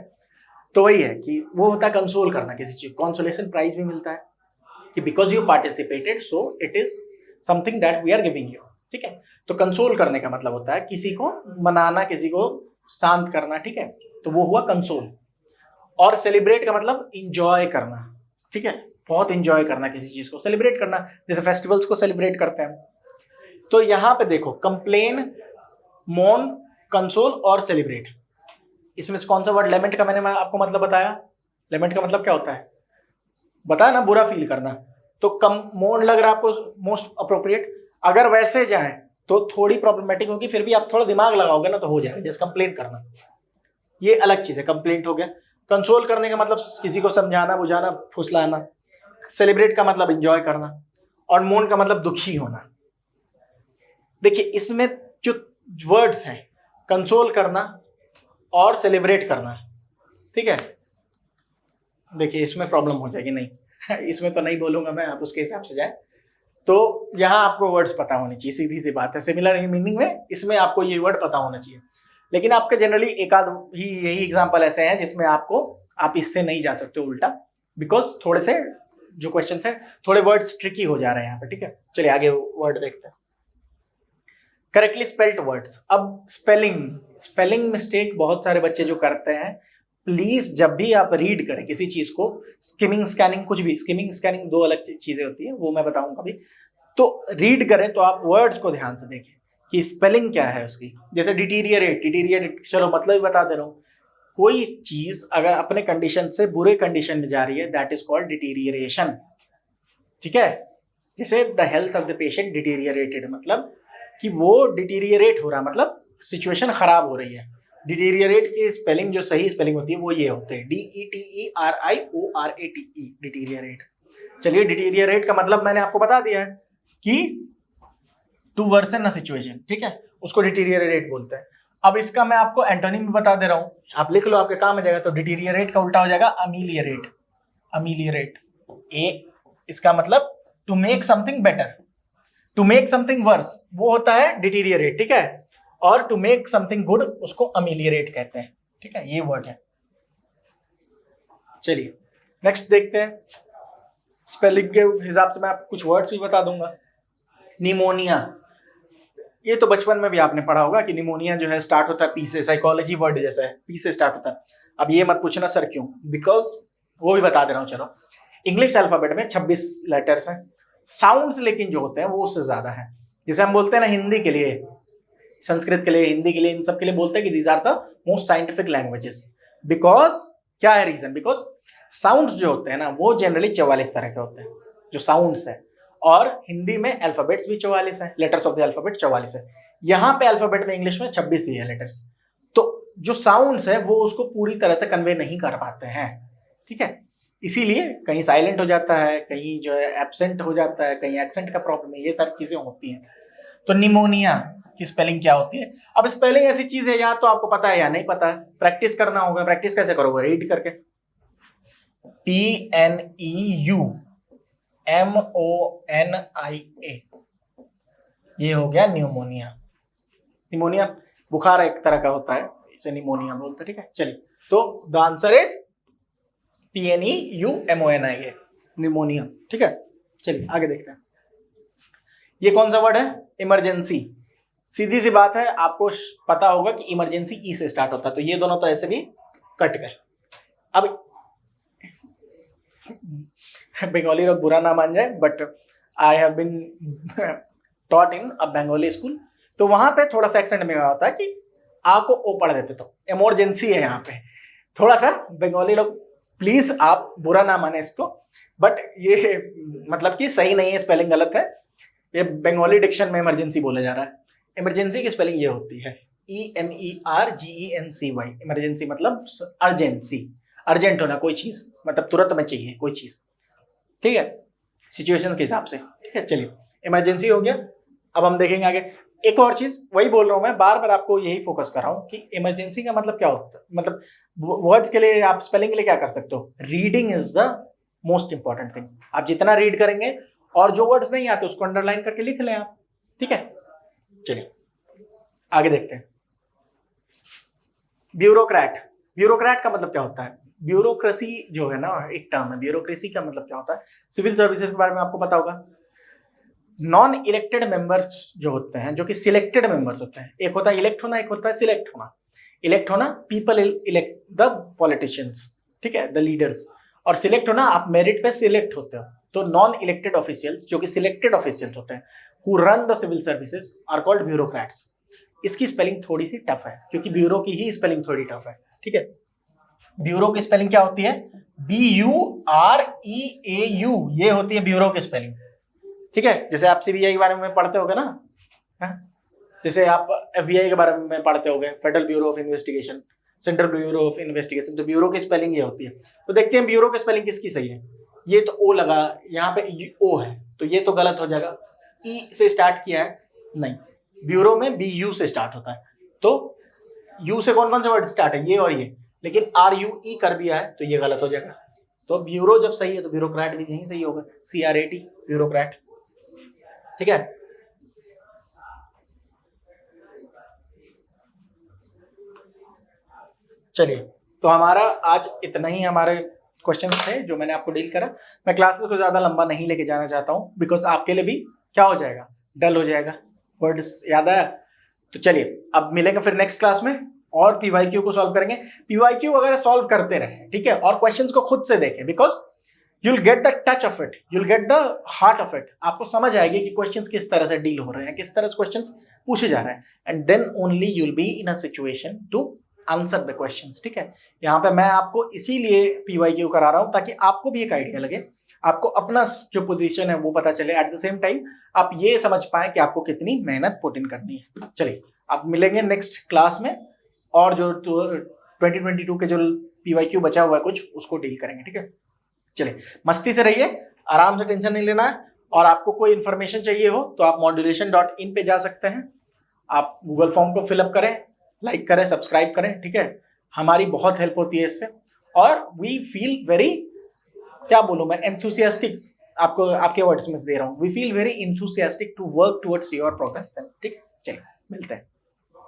तो वही है कि वो होता है कंसोल करना किसी चीज। कंसोलेशन प्राइज भी मिलता है कि because you participated so it is something that we are giving you, ठीक है। तो कंसोल करने का मतलब होता है किसी को मनाना, किसी को शांत करना, ठीक है। तो वो हुआ कंसोल। और सेलिब्रेट का मतलब इंजॉय करना, ठीक है, बहुत इंजॉय करना किसी चीज को, सेलिब्रेट करना, जैसे फेस्टिवल्स को सेलिब्रेट करते हैं। तो यहां पे देखो, कंप्लेन, मोर्न, कंसोल और सेलिब्रेट। इसमें से कौन सा वर्ड, लेमेंट का मैं आपको मतलब बताया। लेमेंट का मतलब क्या होता है, बताया ना, बुरा फील करना। तो कम मोड लग रहा है आपको मोस्ट अप्रोप्रिएट। अगर वैसे जाए तो थोड़ी प्रॉब्लमेटिक होगी, फिर भी आप थोड़ा दिमाग लगाओगे ना तो हो जाएगा। जैसे कंप्लेंट करना, ये अलग चीज है, कंप्लेंट हो गया। कंसोल करने का मतलब किसी को समझाना, बुझाना, फुसलाना। सेलिब्रेट का मतलब एंजॉय करना, और मोन का मतलब दुखी होना। देखिए इसमें जो वर्ड्स हैं, कंसोल करना और सेलिब्रेट करना, ठीक है। देखिए इसमें प्रॉब्लम हो जाएगी, नहीं इसमें तो नहीं बोलूंगा मैं, आप उसके हिसाब से जाए। तो यहाँ आपको वर्ड्स पता होनी चाहिए, सीधी सी बात है। सिमिलर मीनिंग में इसमें आपको ये वर्ड पता होना चाहिए। लेकिन आपके जनरली एक आध ही यही एग्जांपल ऐसे हैं जिसमें आप इससे नहीं जा सकते उल्टा, बिकॉज थोड़े से जो क्वेश्चन है थोड़े वर्ड्स ट्रिकी हो जा रहे हैं यहाँ पे, ठीक है। चलिए आगे वर्ड देखते हैं। Correctly spelled words. अब स्पेलिंग मिस्टेक बहुत सारे बच्चे जो करते हैं, प्लीज जब भी आप रीड करें किसी चीज को, स्किमिंग स्कैनिंग, कुछ भी, स्किमिंग स्कैनिंग दो अलग चीजें होती है, वो मैं बताऊंगा अभी। तो रीड करें तो आप वर्ड्स को ध्यान से देखें कि स्पेलिंग क्या है उसकी। जैसे डिटीरियरेट, चलो मतलब ही बता दे रहा हूँ। कोई चीज अगर अपने कंडीशन से बुरे कंडीशन में जा रही है, दैट इज कॉल्ड डिटीरियरेशन, ठीक है। जैसे the health of the patient deteriorated, मतलब कि वो डिटीरियरेट हो रहा, मतलब सिचुएशन खराब हो रही है। डिटीरियरेट की स्पेलिंग, जो सही स्पेलिंग होती है वो ये होते हैं, DETERIORATE, डिटीरियरेट। चलिए डिटीरियरेट का मतलब मैंने आपको बता दिया है कि टू वर्सन अ सिचुएशन, ठीक है, उसको डिटीरियरेट बोलते हैं। अब इसका मैं आपको एंटोनिम बता दे रहा हूं, आप लिख लो, आपके काम आ जाएगा। तो डिटीरियरेट का उल्टा हो जाएगा अमीलियरेट। इसका मतलब to make something better, to make something worse वो होता है डिटीरियरेट, ठीक है। और टू मेक समथिंग गुड उसको अमीलियरेट कहते हैं, ठीक है। ये वर्ड है। चलिए नेक्स्ट देखते हैं। स्पेलिंग के हिसाब से मैं आपको कुछ वर्ड्स भी बता दूंगा। निमोनिया, ये तो बचपन में भी आपने पढ़ा होगा कि निमोनिया जो है स्टार्ट होता है पी से, साइकोलॉजी वर्ड जैसा है, पी से स्टार्ट होता है। अब ये मत पूछना सर क्यों, बिकॉज वो भी बता दे रहा हूँ। चलो, इंग्लिश अल्फाबेट में 26 लेटर्स हैं, साउंड्स लेकिन जो होते हैं वो उससे ज्यादा है। जैसे हम बोलते हैं ना हिंदी के लिए, संस्कृत के लिए, हिंदी के लिए, इन सब के लिए बोलते हैं कि these are the most scientific languages. Because क्या है रीजन, बिकॉज साउंड्स जो होते हैं ना वो जनरली 44 तरह के होते हैं, जो साउंड्स है। और हिंदी में अल्फाबेट्स भी 44 है, लेटर्स ऑफ द अल्फाबेट 44 है। यहाँ पे अल्फाबेट में इंग्लिश में 26 ही है लेटर्स। तो जो साउंड्स है वो उसको पूरी तरह से कन्वे नहीं कर पाते हैं, ठीक है। इसीलिए कहीं साइलेंट हो जाता है, कहीं जो है एब्सेंट हो जाता है, कहीं एक्सेंट का प्रॉब्लम है, ये सारी चीजें होती हैं। तो निमोनिया की स्पेलिंग क्या होती है। अब स्पेलिंग ऐसी चीज है, या तो आपको पता है या नहीं पता है, प्रैक्टिस करना होगा। प्रैक्टिस कैसे करोगे, रीड करके। PNEUMONIA, ये हो गया न्यूमोनिया। निमोनिया बुखार एक तरह का होता है, इसे निमोनिया बोलते हैं, ठीक है। चलिए, तो the answer is PNEUMONIA, pneumonia, ठीक है। चलिए आगे देखते हैं। ये कौन सा वर्ड है, इमरजेंसी। सीधी सी बात है, आपको पता होगा कि इमरजेंसी ई से स्टार्ट होता है, तो ये दोनों तो ऐसे भी कट गए। अब बंगाली लोग बुरा ना मान जाए, but I have been taught in a Bengali school, तो वहां पे थोड़ा सा एक्सेंट में होता है कि आ को ओ पढ़ देते, तो इमरजेंसी है यहाँ पे। थोड़ा सा बंगाली लोग, प्लीज आप बुरा ना माने इसको, बट ये मतलब कि सही नहीं है, स्पेलिंग गलत है। ये बंगाली डिक्शन में इमरजेंसी बोला जा रहा है। इमरजेंसी की स्पेलिंग ये होती है EMERGENCY। इमरजेंसी मतलब अर्जेंसी, अर्जेंट होना, कोई चीज मतलब तुरंत में चाहिए कोई चीज, ठीक है, सिचुएशन के हिसाब से, ठीक है। चलिए इमरजेंसी हो गया। अब हम देखेंगे आगे एक और चीज, वही बोल रहा हूं मैं, बार बार आपको यही फोकस कर रहा हूं कि इमरजेंसी का मतलब क्या होता है। मतलब वर्ड्स के लिए आप स्पेलिंग के लिए क्या कर सकते हो, reading is the most important thing. आप जितना रीड करेंगे, और जो वर्ड्स नहीं आते उसको अंडरलाइन करके लिख लें आप, ठीक है। चलिए आगे देखते हैं। ब्यूरोक्रेट, ब्यूरोक्रेट का मतलब क्या होता है। ब्यूरोक्रेसी जो है ना, एक टर्म है, ब्यूरोक्रेसी का मतलब क्या होता है। सिविल सर्विसेज के बारे में आपको पता होगा। नॉन इलेक्टेड मेंबर्स जो होते हैं, जो कि सिलेक्टेड मेंबर्स होते हैं, एक होता है इलेक्ट होना, एक होता है सिलेक्ट होना। इलेक्ट होना, पीपल इलेक्ट द पॉलिटिशियंस, ठीक है, द लीडर्स। और सिलेक्ट होना, आप मेरिट पे सिलेक्ट होते हो। तो नॉन इलेक्टेड ऑफिशियल्स, जो कि सिलेक्टेड ऑफिशियल्स होते हैं, who run the civil services, are called bureaucrats. इसकी स्पेलिंग थोड़ी सी टफ है, क्योंकि ब्यूरो की ही स्पेलिंग थोड़ी टफ है, ठीक है। ब्यूरो की स्पेलिंग क्या होती है? BUREAU, ये होती है ब्यूरो की स्पेलिंग, ठीक है। जैसे आप CBI के बारे में पढ़ते होगे ना, जैसे आप FBI के बारे में पढ़ते होगे, federal bureau of investigation, central bureau of investigation, तो ब्यूरो की स्पेलिंग ये होती है। तो देखते हैं ब्यूरो की स्पेलिंग किसकी सही है। ये तो O लगा, यहाँ पे O है, तो ये तो गलत हो जाएगा। E से स्टार्ट किया है, नहीं, ब्यूरो में BU से स्टार्ट होता है, तो U से कौन कौन से वर्ड स्टार्ट है? ये और ये, लेकिन RUE कर दिया है, तो ये गलत हो जाएगा। तो ब्यूरो जब सही है तो ब्यूरोक्रेट भी यही सही होगा, CRAT, ब्यूरोक्रेट, ठीक है। चलिए, तो हमारा आज इतना ही हमारे क्वेश्चंस थे जो मैंने आपको डील करा। मैं क्लासेस को ज्यादा लंबा नहीं लेके जाना चाहता हूँ, बिकॉज आपके लिए भी क्या हो जाएगा, डल हो जाएगा, वर्ड्स याद आया। तो चलिए अब मिलेंगे फिर नेक्स्ट क्लास में और PYQ को सॉल्व करेंगे। PYQ वगैरह सॉल्व करते रहें, ठीक है, और क्वेश्चंस को खुद से देखें, because you'll get the touch of it, you'll get the heart of it. आपको समझ आएगी कि क्वेश्चंस किस तरह से डील हो रहे हैं, किस तरह से क्वेश्चंस पूछे जा रहे हैं, and then only you'll be in a situation to answer the questions, ठीक है। यहाँ पे मैं आपको इसीलिए PYQ करा रहा हूँ ताकि आपको भी एक आइडिया लगे, आपको अपना जो पोजीशन है वो पता चले, एट द सेम टाइम आप ये समझ पाए कि आपको कितनी मेहनत पुट इन करनी है। चलिए आप मिलेंगे नेक्स्ट क्लास में, और जो 2022 के जो PYQ बचा हुआ है कुछ, उसको डील करेंगे, ठीक है। चलिए मस्ती से रहिए, आराम से, टेंशन नहीं लेना है। और आपको कोई इन्फॉर्मेशन चाहिए हो तो आप modulation.in पे जा सकते हैं, आप गूगल फॉर्म को फिलअप करें, लाइक करें, सब्सक्राइब करें, ठीक है। हमारी बहुत हेल्प होती है इससे, और वी फील वेरी, क्या बोलूं मैं, एंथुसियास्टिक, आपको आपके वर्ड्स में दे रहा हूँ, we feel very enthusiastic to work towards your progress, ठीक है। चलिए मिलते हैं।